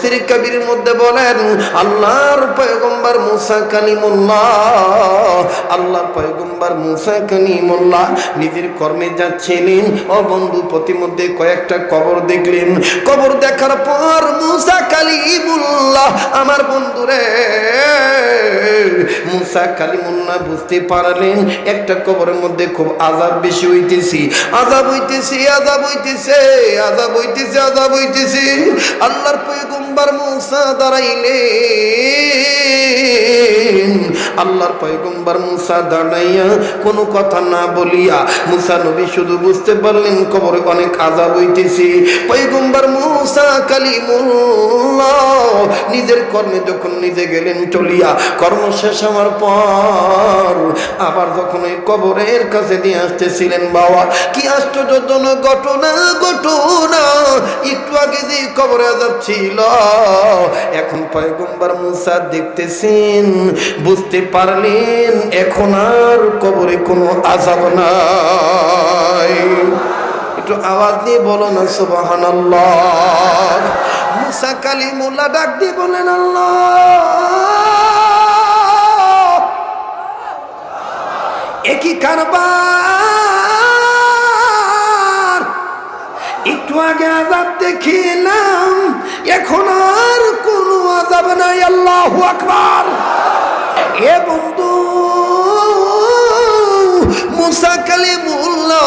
তাফসীর কবিরের মধ্যে বলেন আল্লাহর পয়গম্বর মুসা কালিমুল্লাহ, আল্লাহর পয়গম্বর মুসা কালিমুল্লাহ নিজের কর্মে যাচ্ছিলেন। ও বন্ধু, প্রতিমধ্যে কয়েকটা কবর দেখলেন। কবর দেখার পর মুসা কালিমুল্লাহ, আমার বন্ধুরে মুসা কালিমুল্লাহ বুঝতে পারলেন একটা কবরের মধ্যে খুব আযাব বেশি হইতেছে, আযাব হইতেছে, আযাব হইতেছে, আযাব হইতেছে, আযাব হইতেছে। আল্লাহর পয়গম্বর মুসা দাঁড়াইলেন। আল্লাহর পয়গম্বর মুসা দাঁড়াইয়া কোনো কথা না বলিয়া, মুসা নবী শুধু বুঝতে পারলেন কবরে অনেক আযাব হইতেছে। পয়গম্বর মুসা কালিমুল্লাহ নিজের কর্মে যখন নিজে গেলেন চলিয়া, কর্ম শেষ হওয়ার পর আবার যখন ওই কবরের কাছে দিয়ে আসতেছিলেন, বাবা কি আশ্চর্যজনক ঘটনা, ঘটনা! একটু আগে যে কবরে আযাব ছিল, এখন পয়গম্বর মুসা দেখতেছেন, বুঝতে পারলেন এখন আর কবরে কোনো আযাব নাই। একটু আওয়াজ দিয়ে বলো না সুবহানাল্লাহ। মুসা কালিমুল্লাহ ডাক দিয়ে বলেন আল্লাহ, একই কারবার, একটু আগে আযাব দেখিলাম, এখন আর কোনো আযাব নাই। আল্লাহু আকবার। এ বন্ধু, মুসা কালিমুল্লাহ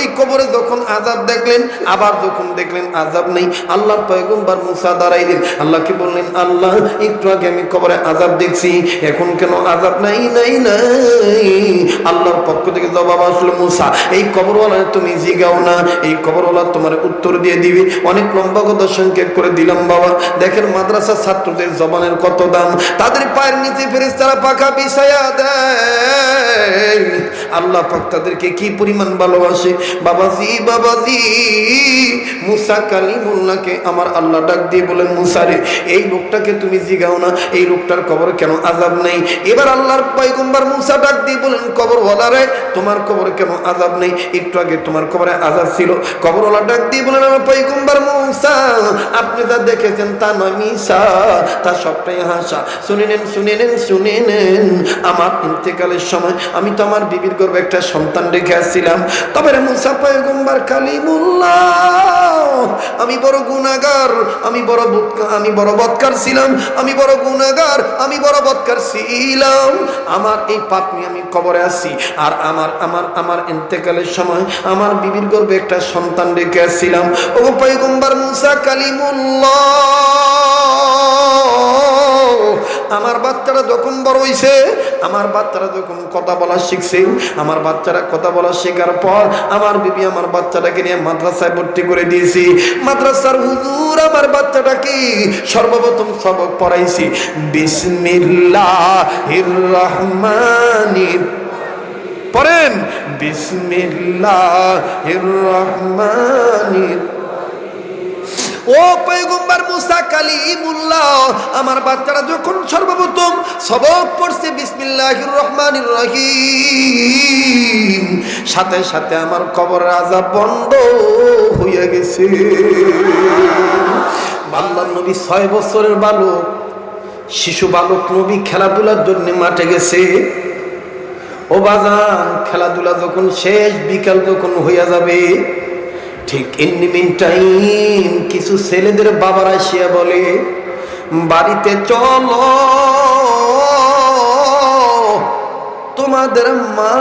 এই কবরে যখন আযাব দেখলেন, আবার যখন দেখলেন আযাব নেই, আল্লাহর পয়গম্বর মুসা দাঁড়াইলেন। আল্লাহকে বললেন, আল্লাহ একটু আগে আমি কবরে আযাব দেখছি, এখন কেন আযাব নাই? নাই নাই। আল্লাহর পক্ষ থেকে জবাব আসলো, মুসা এই কবরওয়ালা তুমি জিগাও না, এই কবরওয়ালা তোমার উত্তর দিয়ে দিবে। অনেক লম্বা কথা সংক্ষেপ করে দিলাম বাবা। দেখেন মাদ্রাসার ছাত্রদের জবানের কত দাম, তাদের পায়ের নিচে ফেরেশতারা পাখা বিছায়া দেয়। আল্লাহ পাক তাদেরকে কি পরিমাণ ভালোবাসে। বাবাজি, বাবাজি, মুসা কালিমুল্লাহকে আমার আল্লাহ ডাক দিয়ে বলেন, মুসা রে এই লোকটাকে তুমি জিগাও না, এই লোকটার কবরে কেন আযাব নেই? এবার আল্লাহর পয়গম্বর মুসা ডাক দিয়ে বলেন, কবরওয়ালা রে তোমার কবরে কেন আযাব নেই? একটু আগে তোমার কবরে আযাব ছিল। কবরওয়ালা ডাক দিয়ে বলেন, আমার পয়গম্বর মুসা আপনি যা দেখেছেন তা নয়, মিছা, তা সবটাই হাসা। শুনে নেন, শুনে নেন, শুনে নেন, আমার ইন্তেকালের সময় আমি তো আমার বিবির গর্ভে একটা সন্তান রেখে আসছিলাম। তবে মুসা পয়গম্বর কালিমুল্লাহ, আমি বড় গুনাহগার, আমি বড় বদকার ছিলাম, আমি বড় গুনাহগার, আমি বড় বদকার ছিলাম। আমার এই পাপ নিয়ে আমি কবরে আসছি। আর আমার ইন্তেকালের সময় আমার বিবির গর্ভে একটা সন্তান রেখে আসছিলাম। ও পয়গম্বর মুসা কালিমুল্লাহ, আমার বাচ্চারা যখন বড় হইছে, আমার বাচ্চারা যখন কথা বলা শিখছে, আমার বাচ্চারা কথা বলা শেখার পর আমার বিবি আমার বাচ্চাটাকে নিয়ে মাদ্রাসায় ভর্তি করে দিয়েছি। মাদ্রাসার হুজুর আমার বাচ্চাটাকে সর্বপ্রথম সবক পড়াইছি, বিসমিল্লাহির রহমানির, পড়েন, বিসমিল্লাহির রহমানির। ও পয়গম্বর মুসা কালিমুল্লাহ, আমার বাচ্চারা যখন সর্বপ্রথম সবক পড়ছে বিসমিল্লাহির রহমানির রহিম, সাথে সাথে আমার কবরের আযাব বন্ধ হয়ে গেছে। আল্লাহর নবী 6 বছরের বালক, শিশু বালক নবী খেলাধুলার জন্য মাঠে গেছে। ও বাজান, খেলাধুলা যখন শেষ, বিকাল যখন হইয়া যাবে, ঠিক ইন মিন টাইম কিছু ছেলেদের বাবারা আসিয়া বলে, বাড়িতে চলো, তোমাদের মা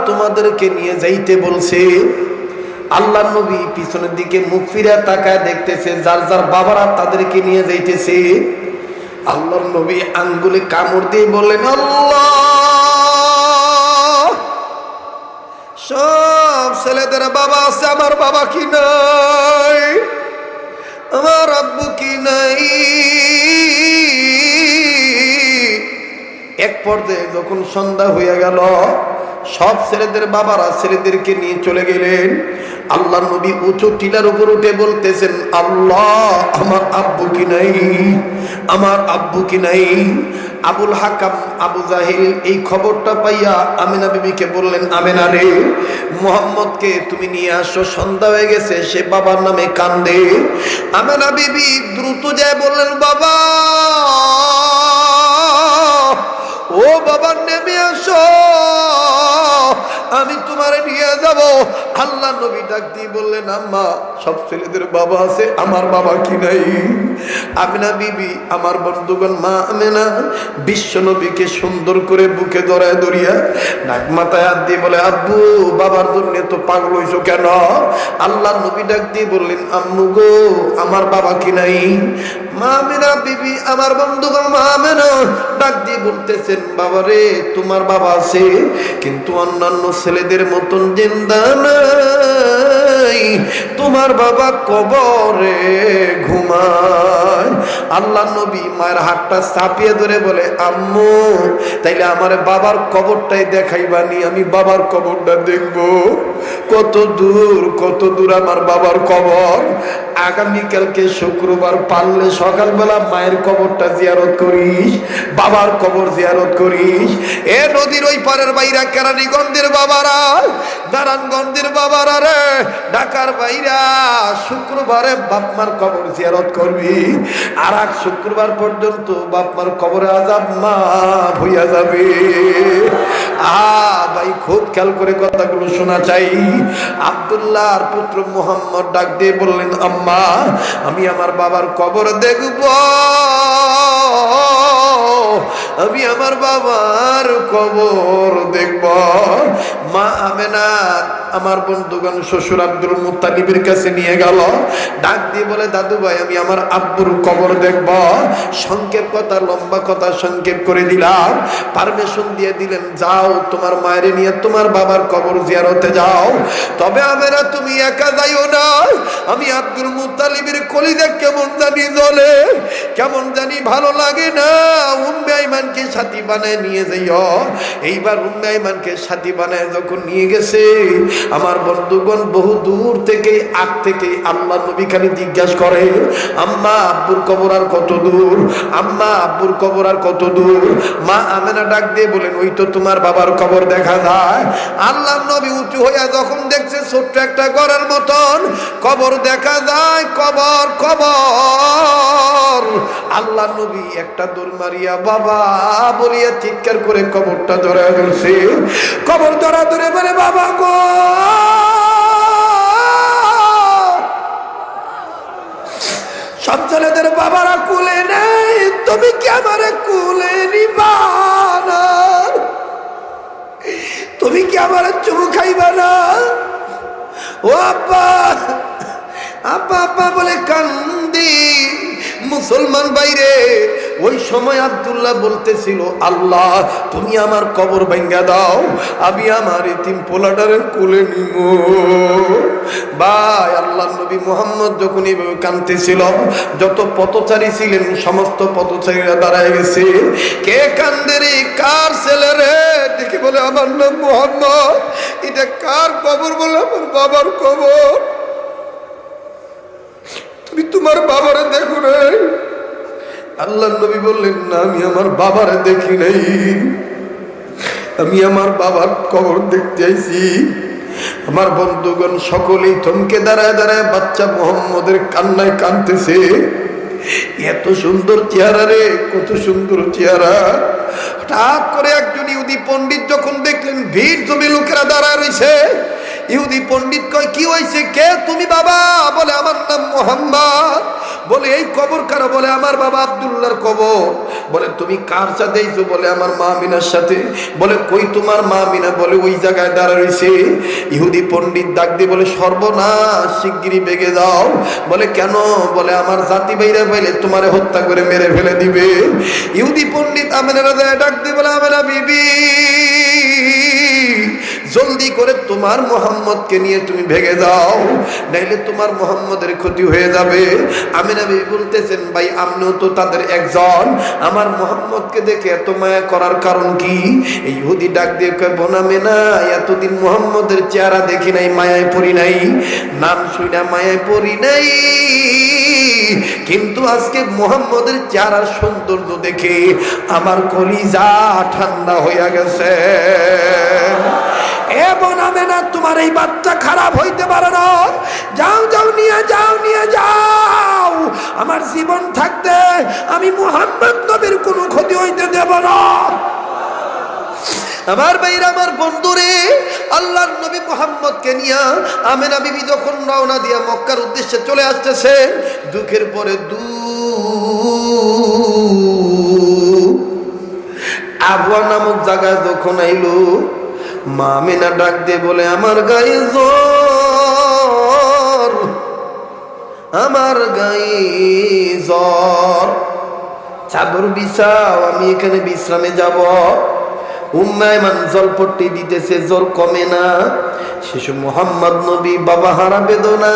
তোমাদেরকে নিয়ে যাইতে বলছে। আল্লাহর নবী পিছনের দিকে মুখ ফিরে তাকায় দেখতেছে যার যার বাবারা তাদেরকে নিয়ে যাইতেছে। আল্লাহর নবী আঙ্গুলে কামড় দিয়ে বললেন, আল্লাহ, সব ছেলেদের বাবা আছে, আমার বাবা কি নাই, আমার আব্বু কি নাই। এক পর্যায়ে যখন সন্ধ্যা হয়ে গেল, সব ছেলেদের বাবারা ছেলেদেরকে নিয়ে চলে গেলেন। আল্লাহ নবী উঁচু টিলার উপর উঠে বলতেছেন, আল্লাহ আমার আব্বু কি নাই, আমার আব্বু কি নাই। আবুল হাকাম আবু জাহিল এই খবরটা পাইয়া আমেনা বিবিকে বললেন, আমেনা রে, মুহাম্মদকে তুমি নিয়ে আসো, সন্ধ্যা হয়ে গেছে, সে বাবার নামে কান্দে। আমেনা বিবি দ্রুত যায় বললেন, বাবা ও বাবা নেমে আসো, আমি তোমারে নিয়ে যাব। আল্লাহ নবী ডাক দিয়ে বললেন, আম্মা সব ছেলেদের বাবা আছে, আমার বাবা কি নাই। আমেনা বিবি আমার বন্ধুগণ মা আমেনা বিশ্ব নবীকে সুন্দর করে বুকে ধরায় ধরিয়া ডাক মাথায় হাত দিয়ে বলে, আব্বু বাবার জন্য তো পাগল হইছো কেন। আল্লাহ নবী ডাক দিয়ে বললেন, আম্মু গো আমার বাবা কি নাই। মা আমেনা বিবি আমার বন্ধুগণ মা আমেনা ডাক দিয়ে বলতেছেন, বাবা রে তোমার বাবা আছে, কিন্তু অন্যান্য ছেলেদের মতন জিন্দা নাই, তোমার বাবা কবরে ঘুমায়। আল্লাহ নবী মায়ের হাতটা চাপিয়ে ধরে বলে, আম্মু তাইলে আমার বাবার কবরটাই দেখাইবানি, আমি বাবার কবরটা দেখব। কত দূর আমার বাবার কবর। আগামীকালকে শুক্রবার পারলে সকালবেলা মায়ের কবরটা জিয়ারত করিস, বাবার কবর জিয়ারত করিস। এ নদীর ওই পারের বাইরা, কেরানীগঞ্জের বাবারা, নারায়ণগঞ্জের বাবারা রে, ঢাকার বাইরা, শুক্রবারে বাপমার কবর জিয়ারত করবি। আর এক শুক্রবার পর্যন্ত বাপমার কবরে আযাব মাফ হইয়া যাবে। ভাই খুব খেয়াল করে কথাগুলো শোনা চাই। আব্দুল্লাহর পুত্র মুহাম্মদ ডাক দিয়ে বললেন, আম্মা আমি আমার বাবার কবর দেখব, আমি আমার বাবার কবর দেখব। মা আমেনা আমার বন্ধুগণ শ্বশুর আব্দুল মুত্তালিবের কাছে নিয়ে গেল, ডাক দিয়ে বলে, দাদু ভাই আমি আমার আব্বুর কবর দেখব। সংক্ষেপ কথা লম্বা কথা সংক্ষেপ করে দিলাম, পারমিশন দিয়ে দিলেন, যাও তোমার মায়ের নিয়ে তোমার বাবার কবর জিয়ারতে যাও। তবে আমেনা তুমি একা যাইও না, আমি আব্দুল মুত্তালিবের কলিজা কেমন জানি জ্বলে, কেমন জানি ভালো লাগে না। উম্মে আইমানকে সাথী বানায় নিয়ে যাইও। এইবার উম্মে আইমানকে সাথী বানায় যখন নিয়ে গেছে, আমার বন্ধুগণ বহু দূর থেকে আগ থেকে আল্লাহ নবী খালি জিজ্ঞাসা করে, আম্মা আব্বুর কবর আর কত দূর, আম্মা আব্বুর কবর আর কত দূর। মা আমেনা ডাক দিয়ে বলেন, ওই তো তোমার বাবার কবর দেখা যায়। আল্লাহ নবী উঁচু হইয়া যখন দেখছে ছোট্ট একটা ঘরের মতন কবর দেখা যায়, কবর কবর। আল্লাহ নবী একটা দৌড় মারিয়া বাবা বলিয়া চিৎকার করে কবরটা ধরে ধরছে। কবর ধরা ধরে বলে, বাবা গো সব ছেলেদের বাবারা কুলে নেই, তুমি কি আমারে কুলে নিবা না, তুমি কি আমারে চুমু খাইবা না। ও আব্বা আব্বা আব্বা বলে কান্দি। মুসলমান বাইরে ওই সময় আব্দুল্লাহ বলতেছিল, আল্লাহ তুমি আমার কবর ভাঙ্গা দাও, আমি আমার এতিম পোলাটারে কোলে নিব। ভাই আল্লাহ নবী মুহাম্মদ যখন এইভাবে কাঁদতেছিল, যত পথচারী ছিলেন সমস্ত পথচারীরা দাঁড়ায় গেছে। কে কান্দে রে, কার ছেলে রে? দেখে বলে, আমার নাম মুহাম্মদ। এটা কার কবর? বলে, আমার বাবার কবর। তুমি তোমার বাবারে দেখো নাই? আল্লাহ নবী বললেন, না আমি আমার বাবারে দেখি নাই, আমি আমার বাবার কবর দেখতে আইছি। আমার বন্ধুগণ সকলেই থমকে দাঁড়ায় দাঁড়ায় বাচ্চা মুহাম্মদের কান্নায় কাঁদতেছে। এত সুন্দর চেহারা রে, কত সুন্দর চেহারা। হঠাৎ করে একজন ইহুদি পণ্ডিত যখন দেখলেন ভিড় জমে লোকেরা দাঁড়ায় রয়েছে, ইহুদি পণ্ডিত কয়, কি হয়েছে, কে তুমি বাবা? বলে, আমার নাম মুহাম্মদ। বলে, এই কবর কারো? বলে, আমার বাবা আব্দুল্লাহর কবর। বলে, তুমি কার সাথে আইছো? বলে, আমার মা আমিনার সাথে। বলে, কই তোমার মা আমিনা? বলে, ওই জায়গায় দাঁড়া রয়েছে। ইহুদি পণ্ডিত ডাক দিয়ে বলে, সর্বনাশ, শিগগিরই বেগে যাও। বলে, কেন? বলে, আমার জাতি বাইরে পাইলে তোমারে হত্যা করে মেরে ফেলে দিবে। ইহুদি পণ্ডিত আমেনা ডাক দিয়ে বলে, আমেনা বিবি জলদি করে তোমার মুহাম্মদকে নিয়ে তুমি ভেগে যাও, নাইলে তোমার মুহাম্মদের ক্ষতি হয়ে যাবে। আমিনা বিবি বলতেছেন, ভাই আপনিও তো তাদের একজন, আমার মুহাম্মদকে দেখে এত মায়া করার কারণ কি? এই ইহুদি ডাক দিয়ে কয়, বোন আমিনা, এতদিন মুহাম্মদের চেহারা দেখি নাই, মায়ায় পড়ি নাই, নাম শুনে মায়ায় পড়ি নাই, কিন্তু আজকে মুহাম্মদের চেহারার সৌন্দর্য দেখে আমার কলিজা ঠান্ডা হইয়া গেছে। এ বোন আমেনা, তোমার এই বাচ্চা খারাপ হইতে পারে না, যাও যাও, নিয়ে যাও, নিয়ে যাও, আমার জীবন থাকতে আমি মুহাম্মদ নবীর কোনো ক্ষতি হইতে দেব না। আমার ভাইরা, আমার বন্ধুরে, আল্লাহর নবী মুহাম্মদকে নিয়ে আমেনা বিবি যখন রওনা দিয়া মক্কার উদ্দেশ্যে চলে আসতেছে, দুঃখের পরে আবওয়া নামক জায়গায় যখন আইলো, মা আমেনা ডাক দিয়ে বলে, আমার গায়ে জ্বর, আমার গায়ে জ্বর, চাদর বিছাও, আমি এখানে বিশ্রামে যাব। উম্মে আইমান জলপট্টি দিতেছে, জ্বর কমে না। শিশু মুহাম্মদ নবী বাবা হারা বেদনা,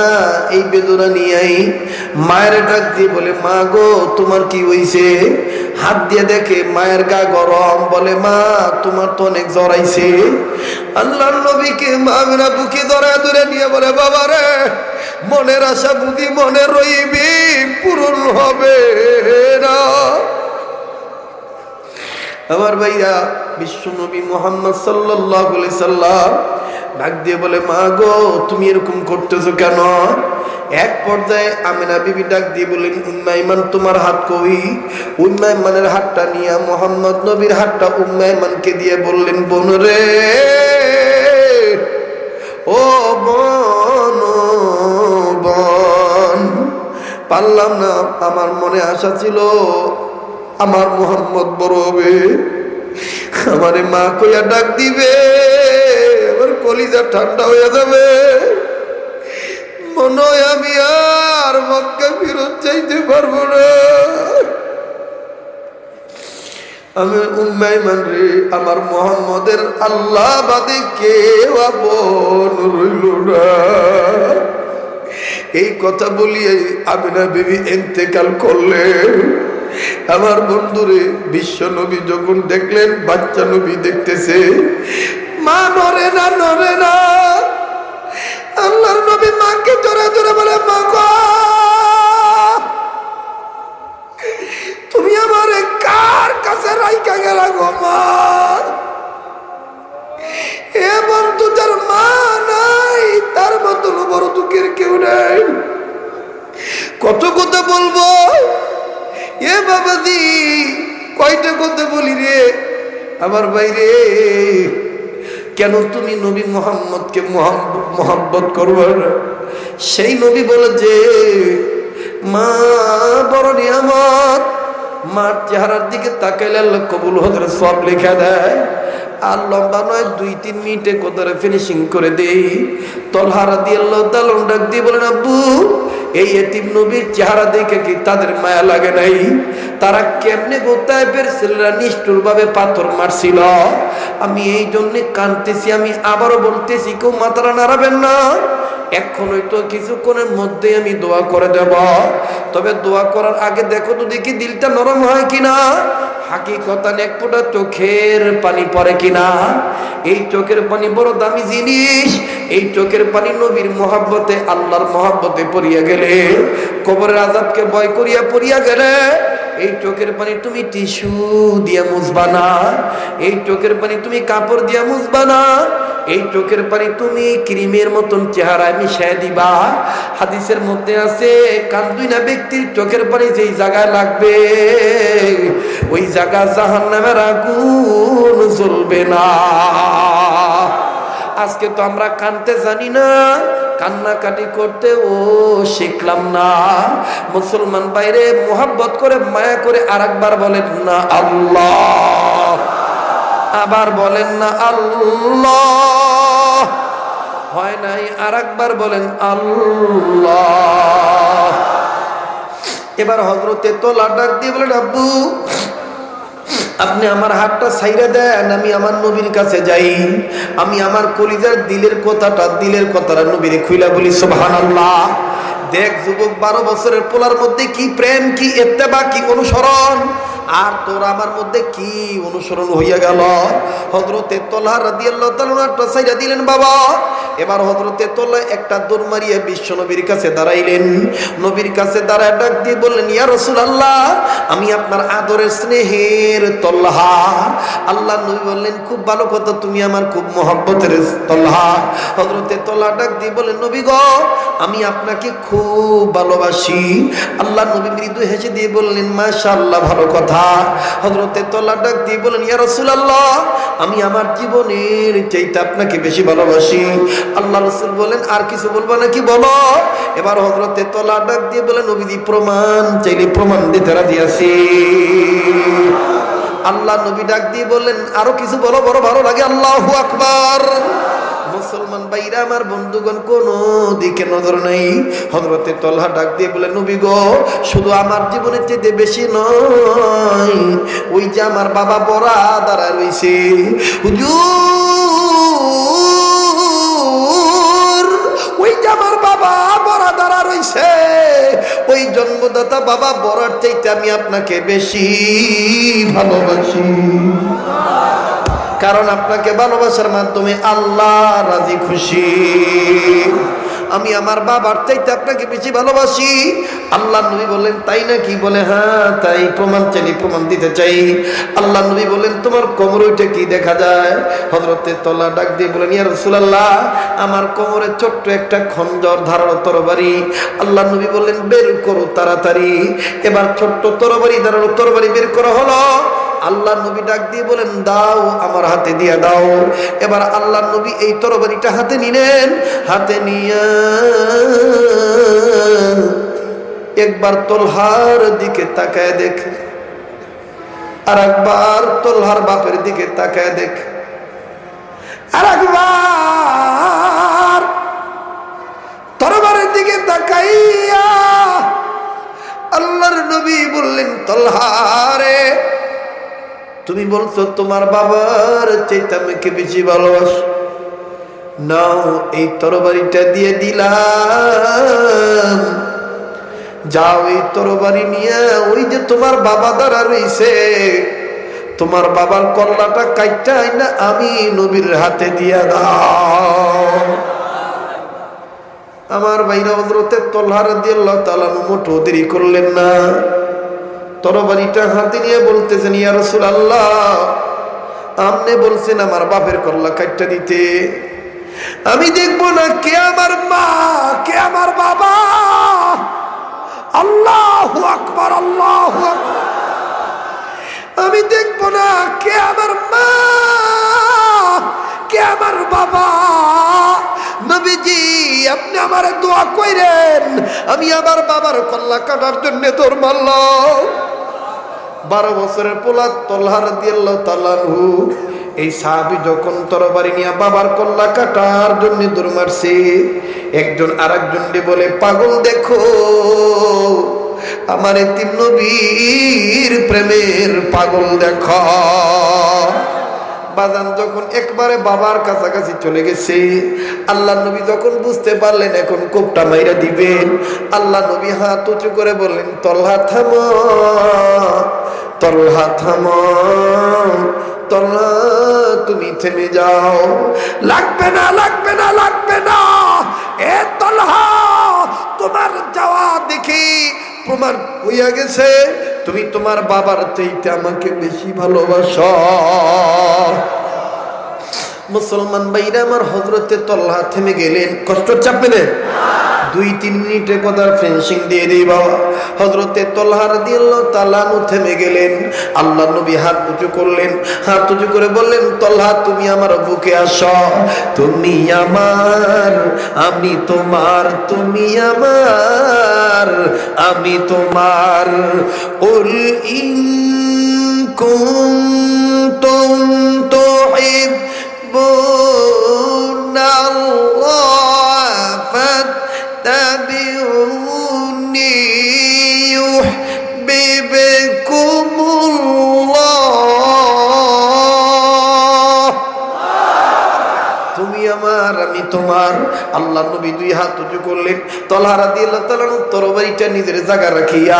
এই বেদনা নিয়েই মায়ের ডাক দিয়ে বলে, মা গো, তোমার কি হইছে? হাত দিয়ে দেখে মায়ের গা গরম, বলে, মা তোমার তো অনেক জ্বর আইছে। আল্লাহর নবীকে মা আমিনা বুকে ধরে ধরে নিয়ে বলে, বাবা রে, মনের আশা বুঝি মনে রইবি, পূরণ হবে না। আমার ভাইয়া, বিশ্ব নবী মুহাম্মদ সাল্লাল্লাহু আলাইহি সাল্লাম ডাক দিয়ে বলে, মা গো, তুমি এরকম করতেছো কেন? এক পর্যায়ে আমিনা বিবি ডাক দিয়ে বলেন, উম্মে আইমান তোমার হাত কই? উম্মে আইমানের হাতটা নিয়ে মুহাম্মদ নবীর হাতটা উম্মে আইমানকে দিয়ে বললেন, বোন রে, ও বোন, বোন, পারলাম না, আমার মনে আশা ছিল আমার মুহাম্মদ বড় হবে, আমারে মা কইয়া ডাক দিবে, আমার কলিজা ঠান্ডা হয়ে যাবে, মনে হয় আমি আর মক্কা ফিরত যাইতে পারবো না। আমি উম্মে আইমান রে, আমার মুহাম্মদের আল্লাহ বাদে কেউ আপন রইল না। এই কথা বলিয়ে আমিনা বিবি ইন্তেকাল করলেন। আমার বন্ধুরে, বিশ্ব নবী যখন দেখলেন বাচ্চা নবী দেখতেছে, মা নরে না, নরে না, আল্লাহর নবী মাকে জোরে জোরে বলে, মা গো, তুমি আমার কার কাছে রাইখা গেলা গো মা? এ বন্ধু, যার মা নাই তার মতো বড় দুঃখের কেউ নাই। কত কথা বলবো এ বাবাজি, কয়টা কথা বলি রে আমার বাইরে। কেন তুমি নবী মুহাম্মদকে মোহাব্বত করবে না? সেই নবী বলে যে মা বড় নিয়ামত, মার চেহারার দিকে তাকাইলে আল্লাহ কবুল হজর সব লেখা দেয়। আর লম্বা নয়, 2-3 মিনিটে কোথায় ফিনিশিং করে দেই। তলহা রাদিয়াল্লাহু তাআলা ডাক দিয়ে বলেন, আব্বু, এই এতিম নবীর চেহারা দেখে কি তাদের মায়া লাগে নাই? তারা কেমনে গোতায়েবের ছেলেরা নিষ্ঠুর ভাবে পাথর মারছিল, আমি এই জন্য কাঁদতেছি। আমি আবারও বলতেছি, কেউ মাথাটা নাড়াবেন না, এখনই তো কিছুক্ষণের মধ্যে আমি দোয়া করে দেব। তবে দোয়া করার আগে দেখো তো দেখি দিলটা নরম হয় কিনা, হাকিকতান এক ফোঁটা চোখের পানি পড়ে কিনা। এই চোখের পানি বড় দামি জিনিস। এই চোখের পানি নবীর মহাব্বতে, আল্লাহর মহাব্বতে পড়িয়া গেলে, কবরের আযাবকে ভয় করিয়া পড়িয়া গেলে, এই চোখের পানি তুমি টিস্যু দিয়া মুছবা না, এই চোখের পানি তুমি কাপড় দিয়া মুছবা না, এই চোখের পানি তুমি ক্রিমের মতন চেহারায় মিশাই দিবা। হাদিসের মধ্যে আছে, কান্দুই না ব্যক্তির চোখের পানি যেই জায়গায় লাগবে, ওই জায়গা জাহান্নামের আগুন জ্বলবে না। আজকে তো আমরা কানতে জানি না, কান্নাকাটি করতে ও শিখলাম না। মুসলমান বাইরে মোহাব্বত করে, মায়া করে আরেকবার বলেন না আল্লাহ, আবার বলেন না আল্লাহ, হয় নাই, আরেকবার বলেন আল্লাহ। এবার হযরতে তোলা ডাক দিয়ে বলেন, আব্বু আপনি আমার হাতটা ছাইরা দেন, আমি আমার নবীর কাছে যাই, আমি আমার কলিজার দিলের কথাটা নবীরে খুইলা বলি সুবহানাল্লাহ। দেখ যুবক, 12 বছরের পোলার মধ্যে কি প্রেম, কি ইত্তেবা, কি অনুসরণ, আর তোর আমার মধ্যে কি অনুসরণ হইয়া গেল। হযরতে তালহা রাদিয়াল্লাহু তাআলা ছাইরা দিলেন বাবা। এবার হযরতে তালহা একটা দৌড় মারিয়ে বিশ্ব নবীর কাছে দাঁড়াইলেন। নবীর কাছে দাঁড়ায় ডাক দিয়ে বললেন, ইয়া রাসূলুল্লাহ, আমি আপনার আদরের স্নেহের তালহা। আল্লাহ নবী বললেন, খুব ভালো কথা, তুমি আমার খুব মহব্বতের তালহা। হযরতে তালহা ডাক দিয়ে বললেন, নবী গো, আমি আপনাকে খুব ভালোবাসি। আল্লাহ নবী মৃদু হেসে দিয়ে বললেন, মাশাআল্লাহ, ভালো কথা। হযরতে তালহা ডাক দিয়ে বললেন, ইয়া রাসূলুল্লাহ, আমি আমার জীবনের চাইতে আপনাকে বেশি ভালোবাসি। আল্লাহ রাসূল বলেন, আর কিছু বলবা নাকি, বলো। এবার হযরতে তালহা ডাক দিয়ে বলেন, নবীজি, প্রমাণ চাইলে প্রমাণ দিতে রাজি আছি। আল্লাহ নবী ডাক দিয়ে বললেন, আরো কিছু বলো, বড় ভালো লাগে। আল্লাহু আকবার। মুসলমান ভাইরা আমার, বন্ধুগণ, কোন দিকে নজর নেই। হযরতে তালহা ডাক দিয়ে বলে, নবী গো, শুধু আমার জীবনের চেয়ে বেশি নয়, ওই যে আমার বাবা বড়া দাঁড়া রইছে, হুজুর, ওই যে আমার বাবা বড়া দাঁড়া রইছে, ওই জন্মদাতা বাবা বড়ার চাইতে আমি আপনাকে বেশি ভালোবাসি। কারণ আপনাকে ভালোবাসার মাধ্যমে আল্লাহ রাজি খুশি। আমি আমার বাবার চাইতে আপনাকে বেশি ভালোবাসি। আল্লাহ নবী বললেন, তাই নাকি? বলে, হ্যাঁ তাই। প্রমাণ চাইলে প্রমাণ দিতে চাই। আল্লাহ নবী বললেন, তোমার কোমর ওইটা কি দেখা যায়? হযরতে তালহা ডাক দিয়ে বলেন, ইয়া রাসূলুল্লাহ, আমার কোমরে ছোট্ট একটা খঞ্জর ধারালো তরবারি। আল্লাহ নবী বললেন, বের করো তাড়াতাড়ি। এবার ছোট্ট তরবারি ধারালো তরবারি বের করা হলো। আল্লাহ নবী ডাক দিয়ে বলেন, দাও, আমার হাতে দিয়ে দাও। এবার আল্লাহ নবী এই তরবারিটা হাতে নিলেন। হাতে নিয়ে একবার তালহার দিকে তাকায় দেখে, আর একবার তালহার বাপের দিকে তাকায় দেখে, আর একবার তরবারির দিকে তাকাইয়া আল্লাহর নবী বললেন, তালহা রে, তুমি বলছো তোমার বাবার চাইতে আমাকে বেশি ভালোবাসো, নাও, এই তরবারিটা দিয়ে দিলাম, যাও, এই তরবারি নিয়ে ওই যে তোমার বাবা দাঁড়া রইছে, তোমার বাবার কল্লাটা কাইটা না আমি নবীর হাতে দিয়া দাও। আমার ভাইরা, হযরতে তালহা রাদিয়াল্লাহু তাআলা মোটো দেরি করলেন না। তরবারিটা হাতে নিয়ে বলতেছেন, ইয়া রাসূলুল্লাহ, আপনি বলছেন আমার বাপের কল্লা কাটটা দিতে, আমি দেখব না কে আমার মা, কে আমার বাবা। আল্লাহু আকবার, আল্লাহু আকবার। আমি দেখব না কে আমার মা, কে আমার বাবা। নবীজি, আপনি আমারে দোয়া কইরেন, আমি আমার বাবার কল্লা কাটার জন্য দৌড় মারলাম। 12 বছরের পোলা তালহা রাদিয়াল্লাহু তাআলা আনহু, এই সাহাবী যখন তরবারি নিয়ে বাবার কল্লা কাটার জন্য দৌড় মারছে, একজন আরেকজনকে বলে, পাগল দেখো, আমার এতিম নবীর প্রেমের পাগল দেখো। বাজান যখন একবারে বাবার কাছাকাছি চলে গেছে, আল্লাহ নবী যখন বুঝতে পারলেন এখন কোপটা মাইরা দিবেন, আল্লাহ নবী হাত উঁচু করে বললেন, তালহা থামো, তালহা থামো, তালহা তুমি থেমে যাও, লাগবে না, লাগবে না, লাগবে না। এ তালহা, তোমার যাওয়া দেখি প্রমাণ হইয়া গেছে তুমি তোমার বাবার চাইতে আমাকে বেশি ভালোবাসো। মুসলমান ভাইরা আমার, হযরতে তালহা থেমে গেলেন। কষ্ট চাপবে না, 2-3 মিনিটের কথা ফিনিশিং দিয়ে দিই বাবা। হযরতে তালহা রাদিয়াল্লাহু তাআলা আনহু থেমে গেলেন। আল্লাহ নবী হাত উঁচু করলেন, হাত উঁচু করে বললেন, তালহা তুমি আমার বুকে আসো, তুমি আমার, আমি তোমার, তুমি আমার, আমি তোমার। কুল ইন কুনতুম তুহিব্বুনাল্লাহ ফাত্তাবিউনি ইউহিব্বুকুমুল্লাহ আল্লাহ নবী দুই হাত উঁচু করলেন, তলহা রাদিয়াল্লাহু তাআলা তরবারিটা নিজের জায়গা রাখিয়া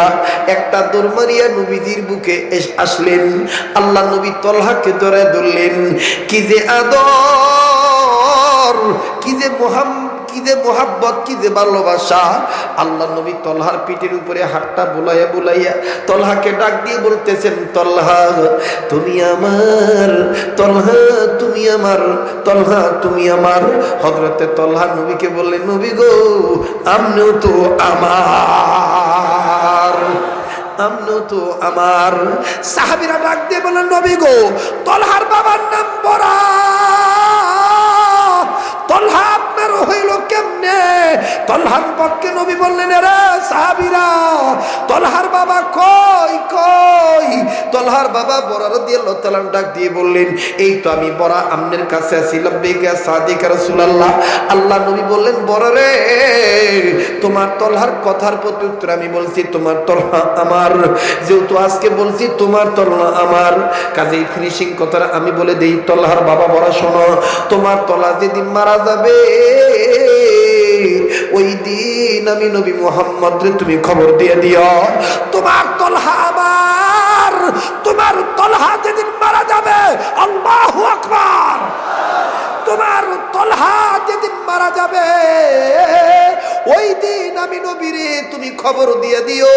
একটা দৌড় মারিয়া নবীজির বুকে আসলেন। আল্লাহ নবী তলহাকে জড়ায় ধরলেন। কি যে আদর, কি যে মোহাব্বত, কি যে ভালোবাসা। আল্লাহ নবী তলহার পিঠের উপরে হাতটা বুলাইয়া বুলাইয়া তলহাকে ডাক দিয়ে বলতেছেন, তলহা তুমি আমার, তলহা তুমি আমার, তলহা তুমি আমার। হযরতে তলহা নবীকে বললেন, নবী গো আপনিও তো আমার, আপনিও তো আমার। সাহাবীরা ডাক দিয়ে বললেন, নবী গো তলহার বাবার নাম বরা, তলহা আপনার হইল কেমনে? তলহার পক্ষে নবী বললেন, এরা সাহাবীরা তলহার বাবা কই কই? তলহার বাবা বরা রাদিয়াল্লাহু তাআলা ডাক দিয়ে বললেন, এই তো আমি বরা আপনার কাছে আছি। লাব্বাইক ইয়া সাদিক ইয়া রাসূলুল্লাহ। আল্লাহ নবী বললেন, বরা রে তোমার তলহার কথার প্রতি উত্তর আমি বলছি তোমার তলহা আমার। যেহেতু আজকে বলছি তোমার তলহা আমার, কাজেই ফিনিশিং কথাটা আমি বলে দেই। তলহার বাবা বরা শোনো, তোমার তলহা যেদিন মারা যাবে ওই দিন আমি নবী মুহাম্মদ রে তুমি খবর দিয়ে দিও তোমার তলহা আমার। তোমার তলহা যেদিন মারা যাবে, আল্লাহু আকবার, তোমার তলহা যেদিন মারা যাবে ওই দিন আমি নবীরে তুমি খবর দিয়ে দিও,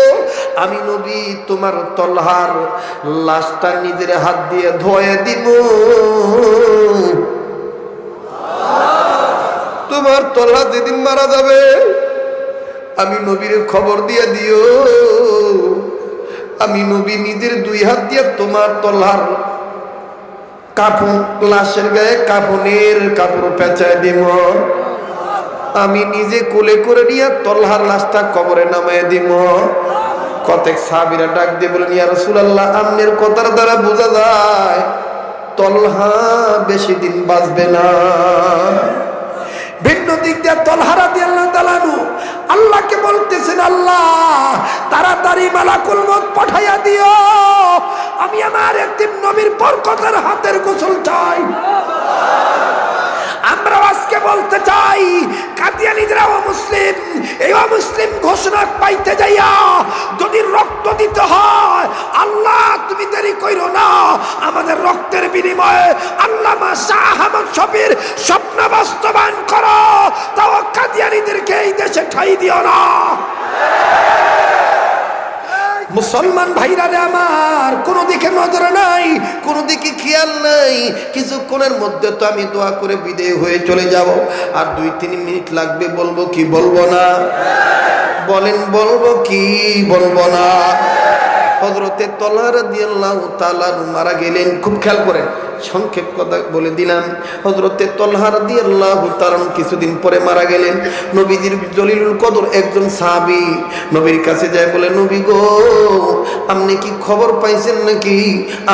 আমি নবী তোমার তলহার লাশটা নিজের হাত দিয়ে ধুয়ে দিব। তোমার তলহা যেদিন মারা যাবে আমি নবীর খবর দিয়ে দিও, আমি নবী নিজের দুই হাত দিয়ে তোমার তলহার কাফন, লাশের গায়ে কাফনের কাপড় পেঁচায় দিব। আমি নিজে কোলে করে নিয়ে তলহার লাশটা কবরে নামায় দিব। কতেক সাহাবীরা ডাক দিয়ে বলেন, ইয়া রাসূলুল্লাহ আপনার কথার দ্বারা বোঝা যায় তলহা বেশি দিন বাঁচবে না। ভিন্ন দিক দিয়ে তলহা রাদিয়াল্লাহু তাআলা আল্লাহকে বলতেছেন, আল্লাহ তাড়াতাড়ি মালাকুল মউত পাঠাইয়া দিও, আমি আমার একদিন নবীর বরকতের হাতের গোসল চাই। আমরা আজকে বলতে চাই, কাদিয়ানীরা মুসলিম, এই মুসলিম ঘোষণা পাইতে যাইয়া যদি রক্ত দিতে হয়, আল্লাহ তুমি দেরি কইরো না, আমাদের রক্তের বিনিময়ে আল্লামা শাহ আহমদ শফির স্বপ্ন বাস্তবায়ন করো, তাও কাদিয়ানীদেরকে এই দেশে ঠাঁই দিও না। মুসলমান ভাইরা রে আমার, কোনো দিকে নজর নাই, কোনো দিকে খেয়াল নাই। কিছুক্ষণের মধ্যে তো আমি দোয়া করে বিদায় হয়ে চলে যাব। আর 2-3 মিনিট লাগবে, বলবো কি বলবো না? বলেন বলবো কি বলবো না? হযরতে তলহা রাদিয়াল্লাহু তাআলা মারা গেলেন। খুব খেয়াল করেন, সংক্ষেপ কথা বলে দিলাম। হযরতে তলহা রাদিয়াল্লাহু তাআলা কিছুদিন পরে মারা গেলেন। নবীজির জলিলুল কদর একজন সাহাবী নবীর কাছে যায়, বলে, নবী গো আপনি কি খবর পাইছেন নাকি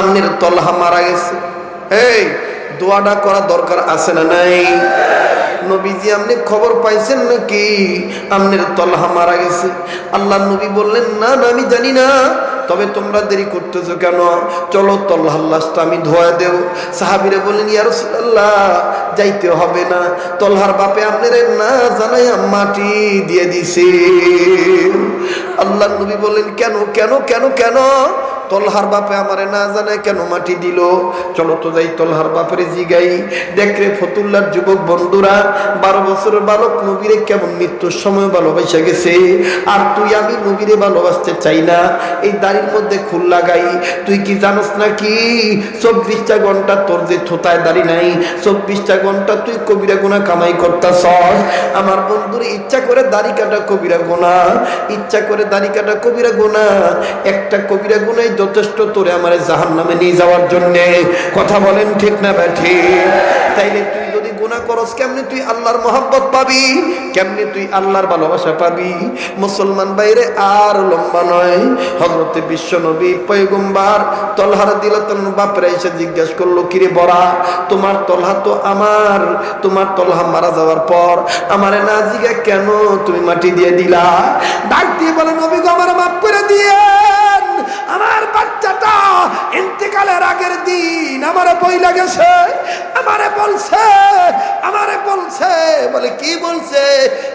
আপনার তলহা মারা গেছে? এই দোয়াটা করা দরকার আছে না নাই? নবীজি আপনি খবর পাইছেন নাকি আপনার তলহা মারা গেছে? আল্লাহ নবী বললেন, না না আমি জানি না, তবে তোমরা দেরি করতেছো কেন? চলো তলহার লাশটা আমি ধোয়া দেব। সাহাবীরা বললেন, ইয়া রাসূলুল্লাহ যাইতে হবে না, তলহার বাপে আপনারে না জানাইয়া মাটি দিয়ে দিছে। আল্লাহ নবী বললেন, কেন কেন কেন কেন? তলহার বাপে আমারে না জানায় কেন মাটি দিল? চলো তো যাই তলহার বাপের জিগাই। দেখরে ফতুল্লার যুবক বন্ধুরা, 12 বছরের বালক নবীরে কেমন মৃত্যুর সময় ভালোবাসা গেছে। আর তুই আমি নবীরে ভালোবাসতে চাই না, এই দাড়ির মধ্যে খুল লাগাই। তুই কি জানোস নাকি 24টা ঘন্টা তোর যে থোতায় দাড়ি নাই, 24টা ঘন্টা তুই কবিরা গুনাহ কামাই করতাস। আমার বন্ধুর ইচ্ছা করে দাড়ি কাটা কবিরা গুনাহ, ইচ্ছা করে দাড়ি কাটা কবিরা গুনাহ। একটা কবিরা গুনাহ যথেষ্ট তোরে আমারে জাহান্নামে নিয়ে যাওয়ার জন্য। কথা বলেন ঠিক না ঠিক? তাইলে তুই যদি গুনাহ করস, কেমনে তুই আল্লাহর মহব্বত পাবি? কেমনে তুই আল্লাহর ভালোবাসা পাবি? মুসলমান বাইরে আর লম্বা নয়, হযরতে বিশ্ব নবী পয়গম্বর তলহা রাদিয়াল্লাহু তাআলা বাপরে এসে জিজ্ঞাসা করলো, কিরে বরা তোমার তলহা তো আমার, তোমার তলহা মারা যাওয়ার পর আমারে না জিজ্ঞা কেন তুমি মাটি দিয়ে দিলা? ডাক দিয়ে বলে, নবী গো আমারে মাফ করে দিয়েন, আমার বাচ্চাটা ইন্তেকালের আগের দিন আমারে বইলা গেছে, আমারে বলছে বলছে, বলে কি বলছে?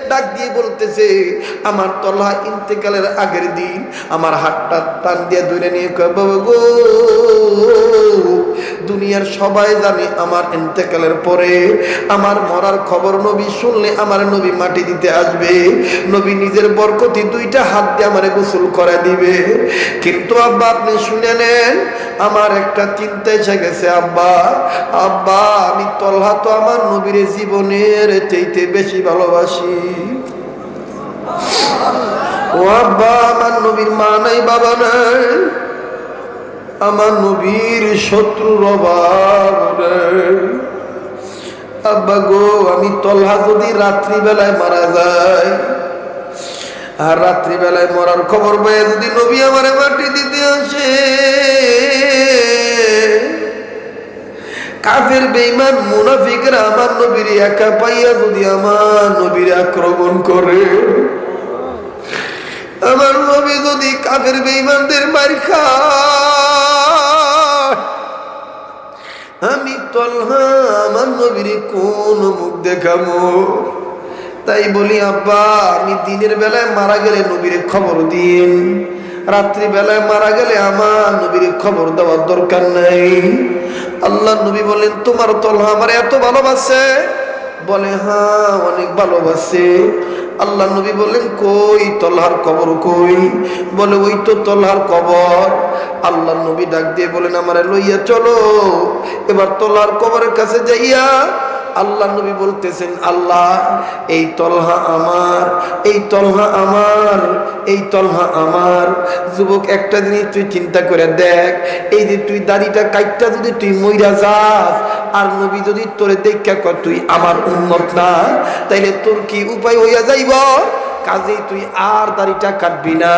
ডাক দিয়ে বলতেছে, আমার তলহা ইন্তেকালের আগের দিন আমার হাতটা টান দিয়ে ধরে নিয়ে কয়, বাবা গো, দুনিয়ার সবাই জানে আমার ইন্তেকালের পরে আমার মরার খবর নবী শুনলে আমার নবী মাটি দিতে আসবে, নবী নিজের বরকতি দুইটা হাত দিয়ে আমারে গোসল করে দিবে। কিন্তু আব্বা আপনি শুনে নেন, আমার একটা চিন্তা এসে গেছে আব্বা। আব্বা, আমি তলহা তো আমার নবীর জীবনের চাইতে বেশি ভালোবাসি। ও আব্বা, আমার নবীর মা নাই, বাবা নাই, আমার নবীর শত্রুর অভাব নেই। আব্বা গো, আমি তলহা যদি রাত্রিবেলায় মারা যায়, আর রাত্রিবেলায় মরার খবর পেয়ে যদি নবী আমারে মাটি দিতে আসে, কাফের বেঈমান মুনাফিকরা আমার নবীর একা পাইয়া যদি আমার নবীর আক্রমণ করে, আমার নবী যদি কাফের বেঈমানদের মার খায়, আমি তলহা আমার নবীর কোন মুখ দেখাবো? তাই বলি আব্বা, আমি দিনের বেলায় মারা গেলে নবীর খবর দিন, রাত্রি বেলায় মারা গেলে আমার নবীর খবর দেওয়ার দরকার নাই। আল্লাহ নবী বলেন, তোমার তলহা আমার এত ভালোবাসে? বলে হ্যাঁ, অনেক ভালোবাসে। আল্লাহ নবী বললেন, কই তলহার কবর কই? বলে ওই তো তলহার কবর। আল্লাহ নবী ডাক দিয়ে বলেন, আমারে লইয়া চলো। এবার তলহার কবরের কাছে যাইয়া আল্লাহ নবী বলতেছেন, আল্লাহ, এই তলহা আমার, এই তলহা আমার, এই তলহা আমার। যুবক, একটা জিনিস তুই চিন্তা করে দেখ, এই যে তুই দাড়িটা কাইটটা যদি তুই মইরা যাস, আর নবী যদি তোরে দেখা কয় তুই আমার উম্মত না, তাইলে তোর কি উপায় হইয়া যাইব? কাজেই তুই আর দাড়িটা কাটবি না।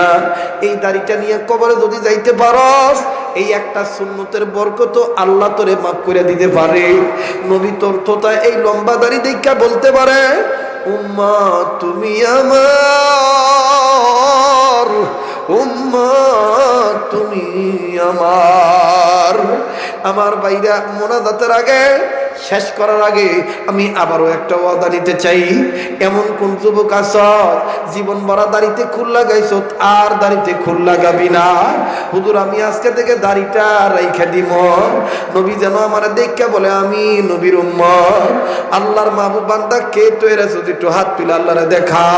এই দাড়িটা নিয়ে কবরে যদি যাইতে পারস, এই একটা সুন্নতের বরকত আল্লাহ তোরে মাফ করে দিতে পারে। নবী তোর তোতা এই লম্বা দাড়ি দেখা বলতে পারে, উম্মত তুমি আমার, উম্মত তুমি আমার। আমার বাইরা মোনাজাতের আগে, শেষ করার আগে আমি আবারও একটা ওয়াদা নিতে চাই। এমন কোন যুবক আছো জীবন ভরা দাড়িতে খুল লাগাইছ, আর দাড়িতে খুল লাগাবি না? হুজুর, আমি আজকে থেকে দাড়িটা রাইখা দিব, নবী যেন আমার দেখা বলে আমি নবীর উম্মত। আল্লাহর মাহবুব বান্দা কে তৈরি যদি একটু হাত তুলে আল্লাহরে দেখা।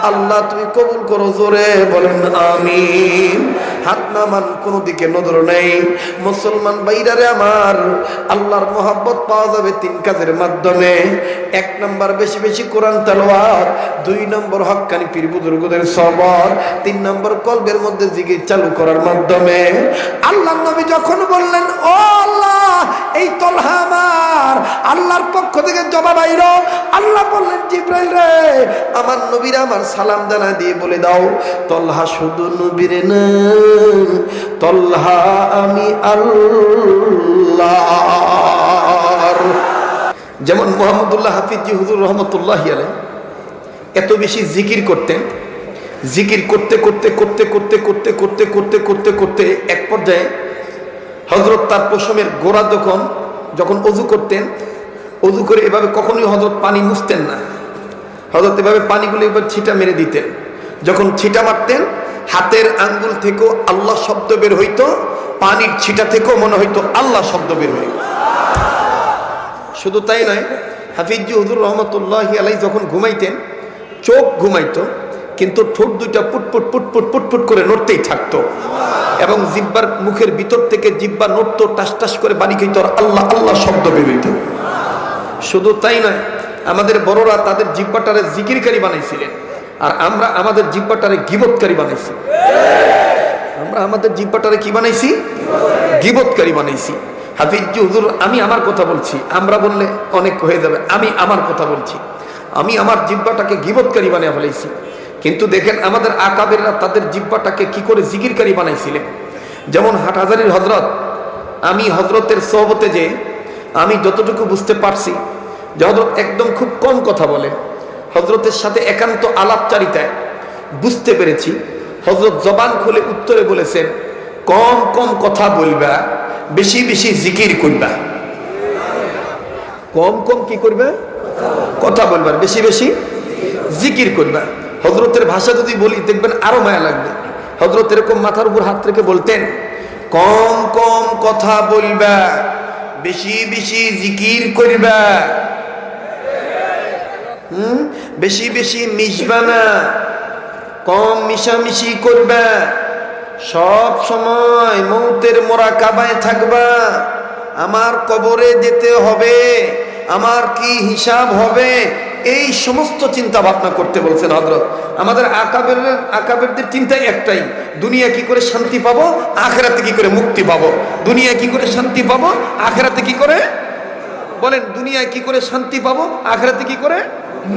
আল্লাহ তুমি কবুল করো, জোরে বলেন আমিন। হাত নামান, কোনো দিকে নজর নেই। মুসলমান বাইরারে আমার, আল্লাহর মোহাব্বত পাওয়া যাবে তিন কাজের মাধ্যমে। এক নম্বর বেশি বেশি কোরআন তেলাওয়াত, দুই নম্বর হক্কানি পীর বুজুর্গদের সবর, তিন নম্বর কলবের মধ্যে জিকির চালু করার মাধ্যমে। আল্লাহর নবী যখন বললেন, ও আল্লাহ, এই তলহা আমার, আল্লাহর পক্ষ থেকে জবাব আইলো। আল্লাহ বললেন, জিবরাইল রে, আমার নবীরা আমার সালাম জানা দিয়ে বলে দাও, তলহা শুধু নবীর না, তলহা আমি আল্লাহর। যেমন মুহাম্মদুল্লাহ হাফিজি হুজুর রহমতুল্লাহি আলাইহি এত বেশি জিকির করতেন, জিকির করতে করতে করতে করতে করতে করতে করতে করতে করতে এক পর্যায়ে হযরত তার পশমের গোড়া যখন অজু করতেন, অজু করে এভাবে কখনোই হযরত পানি মুছতেন না। হযরত এভাবে পানিগুলো এবার ছিটা মেরে দিতেন। যখন ছিটা মারতেন, হাতের আঙ্গুল থেকেও আল্লাহ শব্দ বের হইতো, পানির ছিটা থেকেও মনে হইতো আল্লাহ শব্দ বের হইত। শুধু তাই নয়, হাফিজি হুজুর রহমতুল্লাহি আলাইহি যখন ঘুমাইতেন, চোখ ঘুমাইতো, কিন্তু ঠোঁট দুইটা পুটপুট পুটপুট পুটপুট করে নড়তেই থাকতো, এবং জিব্বার মুখের ভিতর থেকে জিব্বা নড়তো, টাস টাস করে বাড়ি খাইত, আর আল্লাহ আল্লাহ শব্দ বের হইত। শুধু তাই নয়, আমাদের বড়রা তাদের জিব্বাটারে জিকিরকারী বানাইছিলেন, আর আমরা আমাদের জিব্বাটারে গীবতকারী বানাইছি। আমরা আমাদের জিব্বাটারে কি বানাইছি? গীবতকারী বানাইছি। হাফিজি হুজুর, আমি আমার কথা বলছি, আমরা বললে অনেক হয়ে যাবে, আমি আমার কথা বলছি। আমি আমার জিব্বাটাকে গীবতকারী বানিয়ে ফেলাইছি। কিন্তু দেখেন আমাদের আকাবেররা তাদের জিব্বাটাকে কি করে জিকিরকারী বানাইছিলেন। যেমন হাটহাজারীর হযরত, আমি হযরতের সোহবতে যে আমি যতটুকু বুঝতে পারছি যে হযরত একদম খুব কম কথা বলে। হযরতের সাথে একান্ত আলাপচারিতায় বুঝতে পেরেছি হযরত জবান খুলে উত্তরে বলেছেন, কম কম কথা বলবা, বেশি বেশি জিকির করবা। কম কম কি করবে? কথা বলবার, বেশি বেশি জিকির করবা। হযরতের ভাষা যদি বলি দেখবেন আরো মায়া লাগবে। হযরত এরকম মাথার উপর হাত রেখে বলতেন, কম কম কথা বলবা, বেশি বেশি জিকির করবা, বেশি বেশি মিশবা না, কম মিশামিশি করবা, সব সময় মৌতের মোরাকাবায় থাকবা। আমার কবরে যেতে হবে, আমার কি হিসাব হবে, এই সমস্ত চিন্তা ভাবনা করতে বলছেন হযরত। আমাদের আকাবেরদের চিন্তাই একটাই, দুনিয়া কি করে শান্তি পাবো, আখিরাতে কি করে মুক্তি পাবো। দুনিয়া কি করে শান্তি পাবো, আখিরাতে কি করে, বলেন দুনিয়ায় কি করে শান্তি পাবো, আখিরাতে কি করে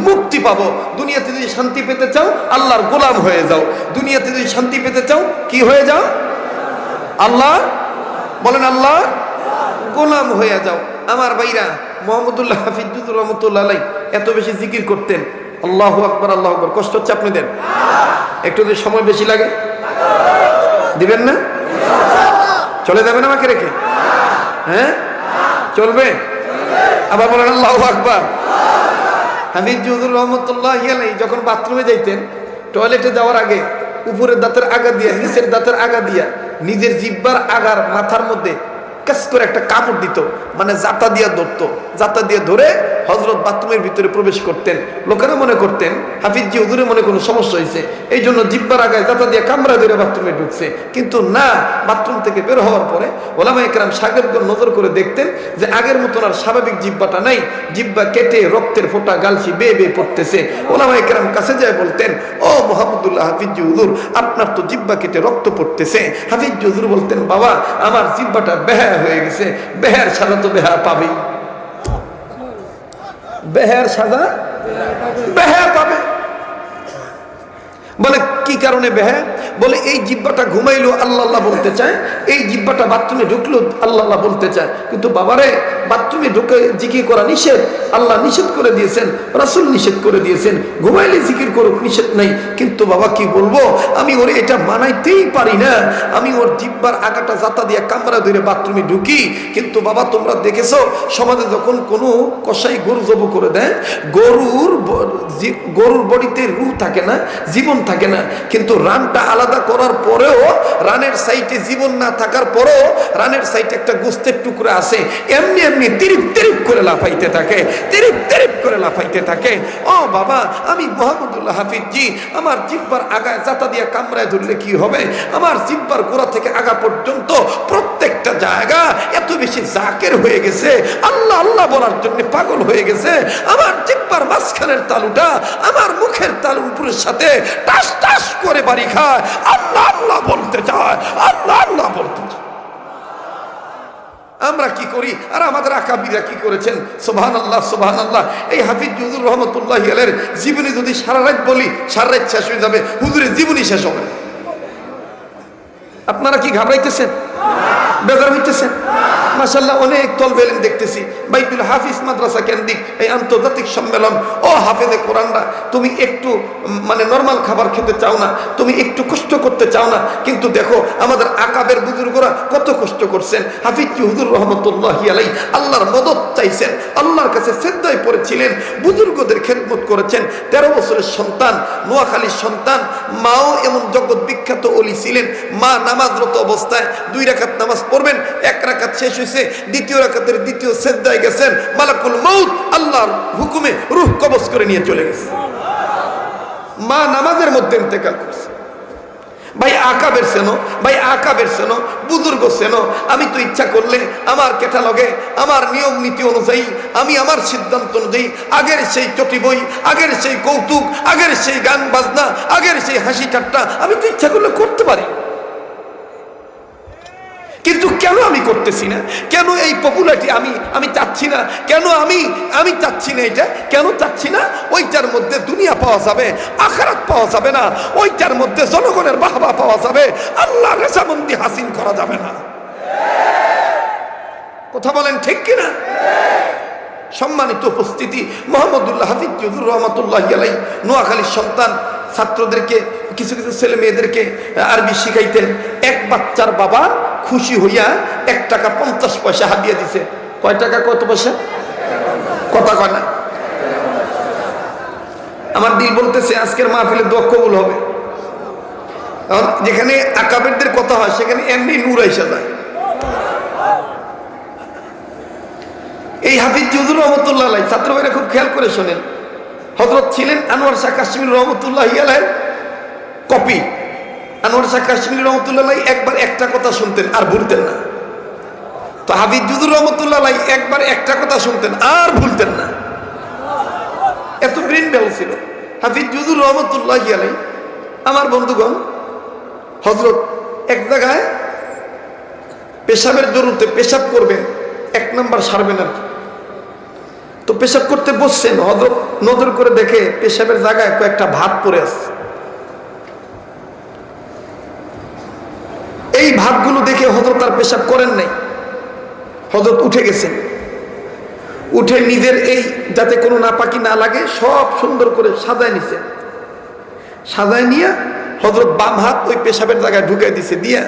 মুক্তি পাবো। দুনিয়াতে যদি শান্তি পেতে চাও আল্লাহর গোলাম হয়ে যাও, দুনিয়াতে যদি শান্তি পেতে চাও কি হয়ে যাও, আল্লাহ, বলেন আল্লাহ গোলাম হয়ে যাও। আমার ভাইরা, মুহাম্মদুল্লাহ হাফিজ রহমতুল্লাহ আলাইহি এত বেশি জিকির করতেন, আল্লাহু আকবার আল্লাহু আকবার। কষ্ট হচ্ছে আপনাদের? একটু যদি সময় বেশি লাগে দিবেন না? চলে যাবেন আমাকে রেখে? হ্যাঁ চলবে? আবার বলেন আল্লাহু আকবার। হাফিজ হুজুর রহমতুল্লাহ আলাইহি যখন বাথরুমে যাইতেন, টয়লেটে যাওয়ার আগে উপরের দাঁতের আগা দিয়া, নিচের দাঁতের আগা দিয়া, নিজের জিহ্বার আগার মাথার মধ্যে কাজ করে একটা কামড় দিত, মানে জাতা দিয়া ধরতো, জাতা দিয়ে ধরে হযরত বাথরুমের ভিতরে প্রবেশ করতেন। লোকেরা মনে করতেন হাফিজ হুজুরের মনে কোনো সমস্যা হয়েছে, এই জন্য জিহ্বার আগায় জাতা দিয়ে কামড়া ধরে বাথরুমে ঢুকছে। কিন্তু না, বাথরুম থেকে বের হওয়ার পরে ওলামায়ে কেরাম শাগিরদগণ নজর করে দেখতেন যে আগের মতন আর স্বাভাবিক জিহ্বাটা নাই, জিহ্বা কেটে রক্তের ফোঁটা গালসি বেয়ে বেয়ে পড়তেছে। ওলামায়ে কেরাম কাছে যায় বলতেন, ও মুহাম্মদুল্লাহ হাফিজ হুজুর, আপনার তো জিহ্বা কেটে রক্ত পড়তেছে। হাফিজ হুজুর বলতেন, বাবা আমার জিহ্বাটা বেহায়া হয়ে গেছে, বেহার সাজা তো বেহা পাবেই, বেহার সাজা বেহা পাবে। বলে কি কারণে বেহা? বলে এই জিহ্বাটা ঘুমাইলো আল্লাহ আল্লাহ বলতে চায়, এই জিহ্বাটা বাথরুমে ঢুকলো আল্লাহ আল্লাহ বলতে চায়। কিন্তু বাবারে, বাথরুমে ঢুকে জিকির করা নিষেধ, আল্লাহ নিষেধ করে দিয়েছেন, রাসূল নিষেধ করে দিয়েছেন, ঘুমাইলে জিকির করুক, নিষেধ নাই। কিন্তু বাবা কি বলবো, আমি ওরে এটা মানাইতেই পারি না, আমি ওর জিহ্বার আগাটা জাতা দিয়ে কামড়া ধরে বাথরুমে ঢুকি। কিন্তু বাবা তোমরা দেখেছো সমাজে যখন কোনো কসাই গরু জব করে দেয়, গরুর বডিতে রূহ থাকে না, জীবন থাকে না, কিন্তু রানটা আলাদা করার পরেও, রানের সাইডে জীবন না থাকার পরেও রানের সাইডে একটা গোস্তের টুকরা আছে, এমনি এমনি তিরিপ তিরিপ করে লাফাইতে থাকে, তিরিপ তিরিপ করে লাফাইতে থাকে। ও বাবা, আমি মুহাম্মদুল্লাহ হাফিজ জি, আমার জিহ্বার আগায় জাতা দিয়ে কামড়ায় ধরলে কি হবে? আমার জিহ্বার গোড়া থেকে আগা পর্যন্ত প্রত্যেকটা জায়গা এত বেশি জাকের হয়ে গেছে, আল্লাহ আল্লাহ বলার জন্য পাগল হয়ে গেছে। আমার জিহ্বার মাঝখানের তালুটা আমার মুখের তালুর উপরের সাথে টাস টাস করে বাড়ি খায়, আল্লাহ আল্লাহ বলতে চায়, আল্লাহ আল্লাহ বলতে চায়। আমরা কি করি আর আমাদের আকাবিরা কি করেছেন? সুবহানাল্লাহ সুবহানাল্লাহ। এই হাফিজ হুজুর রহমতুল্লাহি আলাইহির জীবনী যদি সারা রাত বলি, সারা রাত শেষ হয়ে যাবে, হুজুরের জীবনী শেষ হবে না। আপনারা কি ঘাবড়াইতেছেন, বেজার হইতেছেন? মাশাআল্লাহ, অনেক তলবে ইলম দেখতেছি বাইতুল হাফিজ মাদ্রাসা কেন্দ্রিক এই আন্তর্জাতিক সম্মেলন। ও হাফেজে কোরআনরা, তুমি একটু মানে নরমাল খাবার খেতে চাও না, তুমি একটু কষ্ট করতে চাও না, কিন্তু দেখো আমাদের আকাবের বুজুর্গরা কত কষ্ট করছেন। হাফিজ হুজুর রহমতুল্লাহি আলাইহি আল্লাহর মদদ চাইছেন, আল্লাহর কাছে সিজদায় পড়েছিলেন, বুজুর্গদের খেদমত করেছেন। 13 বছরের সন্তান, নোয়াখালীর সন্তান, মাও এমন জগৎ বিখ্যাত ওলি ছিলেন। মা নামাজরত অবস্থায় 2 রাকাত নামাজ পড়বেন, 1 রাকাত শেষ হয়েছে, 2য় রাকাতের 2য় সিজদায় গেছেন, মালাকুল মউত আল্লাহর হুকুমে রূহ কবজ করে নিয়ে চলে গেছে। মা নামাজের মধ্যে ইন্তেকাল করছে। ভাই আকাবের সেনো, ভাই আকাবের সেনো, বুজুর্গ সেনো। আমি তো ইচ্ছা করলে আমার ক্যাটালগে, আমার নিয়ম নীতি অনুযায়ী, আমি আমার সিদ্ধান্ত অনুযায়ী আগের সেই চটি বই, আগের সেই কৌতুক, আগের সেই গান বাজনা, আগের সেই হাসি ঠাট্টা আমি তো ইচ্ছা করলে করতে পারি। কিন্তু কেন আমি করতেছি না? কেন এই পপুলারিটি আমি চাচ্ছি না? কেন আমি চাচ্ছি না? এটা কেন চাচ্ছি না? ওইটার মধ্যে দুনিয়া পাওয়া যাবে, আখিরাত পাওয়া যাবে না। ওইটার মধ্যে জনগণের বাহবা পাওয়া যাবে, আল্লাহর রেজামন্দি হাসিল করা যাবে না। কথা বলেন ঠিক কিনা? সম্মানিত উপস্থিতি, মুহাম্মদুল্লাহ হাফিজ হুজুর রহমাতুল্লাহি আলাইহি নোয়াখালীর সন্তান, ছাত্রদেরকে, কিছু কিছু ছেলে মেয়েদেরকে আরবি শিখাইতেন। এক বাচ্চার বাবা খুশি হইয়া 1 টাকা 50 পয়সা হাদিয়া দিছে। কয় টাকা কত পয়সা? কথা কয় না? আমার দিল বলতেছে আজকের মাহফিলে দোয়া কবুল হবে। কারণ যেখানে আকাবেরদের কথা হয় সেখানে এমনি নূর আইসা যায়। এই হাফিজ হুজুর রহমতুল্লাহ আলাইহি, ছাত্র ভাইরা খুব খেয়াল করে শোনেন, হযরত ছিলেন আনোয়ার শাহ কাশ্মীর রহমতুল্লাহি আলাইহি কপি। আনোয়ার শাহ কাশ্মীর রহমতুল্লাহ আলাইহি একবার একটা কথা শুনতেন আর ভুলতেন না। তো হাফিজ হুজুর রহমতুল্লাহ আলাইহি একবার একটা কথা শুনতেন আর ভুলতেন না, এত ব্রেন বেল ছিল হাফিজ হুজুর রহমতুল্লাহি আলাইহি। আমার বন্ধুগণ, হযরত এক জায়গায় পেশাবের জরুরতে পেশাব করবেন, এক নাম্বার সারবেন আর কি। তো পেশাব করতে বসছেন, হযরত নজর করে দেখে পেশাবের জায়গায় কয়েকটা ভাত পড়ে আছে। এই ভাতগুলো দেখে হযরত আর পেশাব করেন নাই, হযরত উঠে গেছেন। উঠে নিজের এই যাতে কোনো নাপাকি না লাগে সব সুন্দর করে সাজায় নিছেন। সাজায় নিয়ে হযরত বাম হাত ওই পেশাবের জায়গায় ঢুকাই দিছে, দিয়া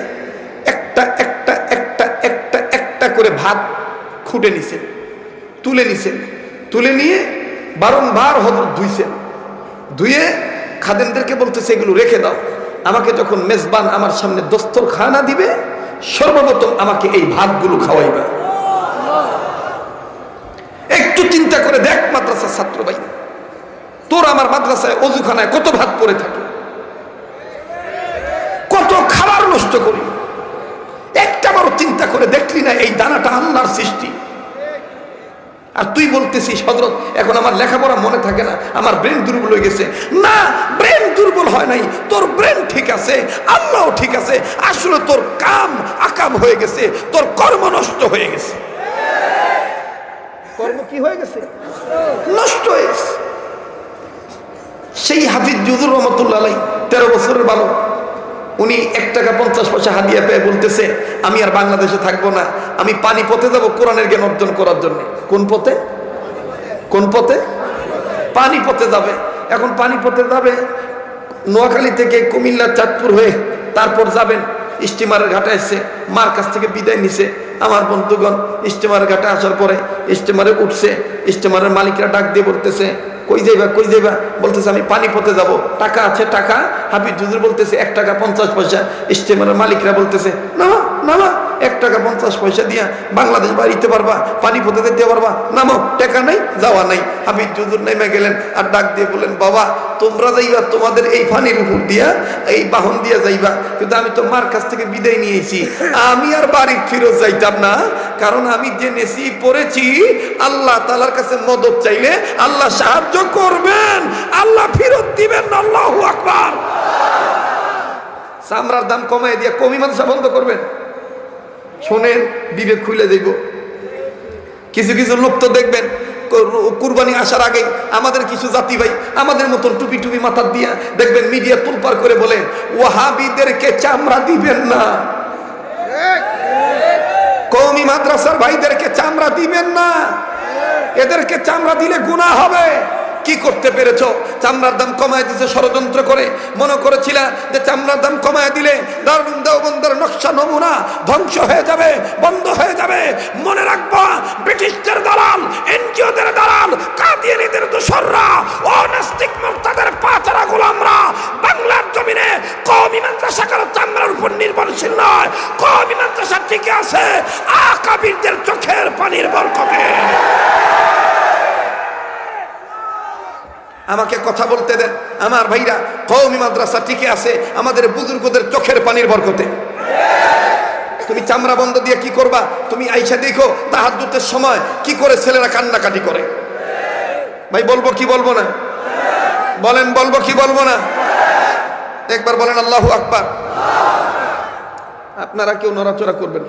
একটা একটা একটা একটা একটা করে ভাত খুঁটে নিছেন, তুলে নিছেন। তুলে নিয়ে বারংবার হযরত ধুইছেন। ধুয়ে খাদেমদেরকে বলতেছে এগুলো রেখে দাও, আমাকে যখন মেজবান আমার সামনে দস্তরখানা দিবে সর্বপ্রথম আমাকে এই ভাতগুলো খাওয়াইবা। একটু চিন্তা করে দেখ মাদ্রাসার ছাত্র ভাই, তোর আমার মাদ্রাসায় অজুখানায় কত ভাত পড়ে থাকে, কত খাবার নষ্ট করি, একটা বড় চিন্তা করে দেখলি না এই দানাটা আল্লাহর সৃষ্টি। আর তুই বলতেছিস হযরত এখন আমার লেখাপড়া মনে থাকে না, আমার ব্রেন দুর্বল হয়ে গেছে। না, ব্রেন দুর্বল হয় নাই, তোর ব্রেন ঠিক আছে, আল্লাহও ঠিক আছে। আসলে তোর কাম আকাম হয়ে গেছে, তোর কর্ম নষ্ট হয়ে গেছে। কর্ম কি হয়ে গেছে? নষ্ট হয়ে গেছে। সেই হাফিজ হুজুর রহমতুল্লাহ আলাইহি 13 বছরের বালক, উনি 1 টাকা 50 পয়সা হাদিয়া পেয়ে বলতেছে আমি আর বাংলাদেশে থাকবো না, আমি পানিপথে যাব কোরআনের জ্ঞান অর্জন করার জন্য। কোন পথে? কোন পথে? পানিপথে যাবে। এখন পানিপথে যাবে নোয়াখালী থেকে কুমিল্লা চাঁদপুর হয়ে, তারপর যাবেন স্টিমারের ঘাটে এসে মার কাছ থেকে বিদায় নিছে। আমার বন্ধুগণ স্টিমারের ঘাটে আসার পরে স্টিমারে উঠছে, স্টিমারের মালিকরা ডাক দিয়ে বলতেছে কই যাইবা কই যাইবা? বলতেছে আমি পানিপথে যাব। টাকা আছে? টাকা। হাফিজ হুজুর বলতেছে 1 টাকা 50 পয়সা। স্টিমারের মালিকরা বলতেছে নামা নামা, 1 টাকা 50 পয়সা দিয়া বাংলাদেশ বাড়িতে পারবা, পানিপথে যেতে পারবা, নামো, টাকা নাই, যাওয়া নাই। হাফিজ হুজুর নেমে গেলেন আর ডাক দিয়ে বললেন বাবা তোমরা যাইবা তোমাদের এই পানির উপর দিয়া, এই বাহন দিয়া যাইবা, কিন্তু আমি তো মার কাছ থেকে বিদায় নিয়েছি, আমি আর বাড়ি ফিরত যাইতাম না। কারণ আমি যে নসিব পড়েছি আল্লাহ তাআলার কাছে মদদ চাইলে আল্লাহ সাহায্য করবেন, আল্লাহ ফিরত দিবেন। আল্লাহু আকবার। চামড়ার দাম কমায় দিয়ে কমি মাদ্রাসা বন্ধ করবেন। শোনেন, বিবেক খুলে দেব। কিছু কিছু লোক তো দেখবেন কুরবানি আসার আগে আমাদের কিছু জাতি ভাই আমাদের মতন টুপি টুপি মাথার দিয়া দেখবেন মিডিয়া তুলপার করে বলে ওয়াহাবিদেরকে চামড়া দিবেন না, কওমি মাদ্রাসার ভাইদেরকে চামড়া দিবেন না, এদেরকে চামড়া দিলে গুনাহ হবে। কি করতে পেরেছো? চামড়ার দাম কমায় দিতে ষড়যন্ত্র করে মনে করেছিল যে চামড়ার দাম কমায় দিলে দারুন দেওবন্দের নকশা নমুনা ধ্বংস হয়ে যাবে, বন্ধ হয়ে যাবে। মনে রাখবা ব্রিটিশদের দালাল, এনজিওদের দালাল, কাদিয়ানীদের দোসররা, অনাস্তিক মুরতাদের পাচারা গোলামরা বাংলার জমিনে কওমি মাদ্রাসা কারো চামড়ার উপর নির্ভরশীল নয়। কওমি মাদ্রাসা ঠিক আছে আকাবিরদের চোখের পানির বরকতে। আমাকে কথা বলতে দেন আমার ভাইরা, কওমি মাদ্রাসা টিকে আছে আমাদের বুজুর্গদের চোখের পানির বরকতে। তুমি চামড়া বন্ধ দিয়ে কি করবা? তুমি আইসা দেখো তাহাজ্জুদের সময় কি করে ছেলেরা কান্নাকাটি করে। ভাই বলবো কি বলবো না? বলেন বলবো কি বলবো না? একবার বলেন আল্লাহু আকবার। আপনারা কেউ নড়াচড়া করবেন।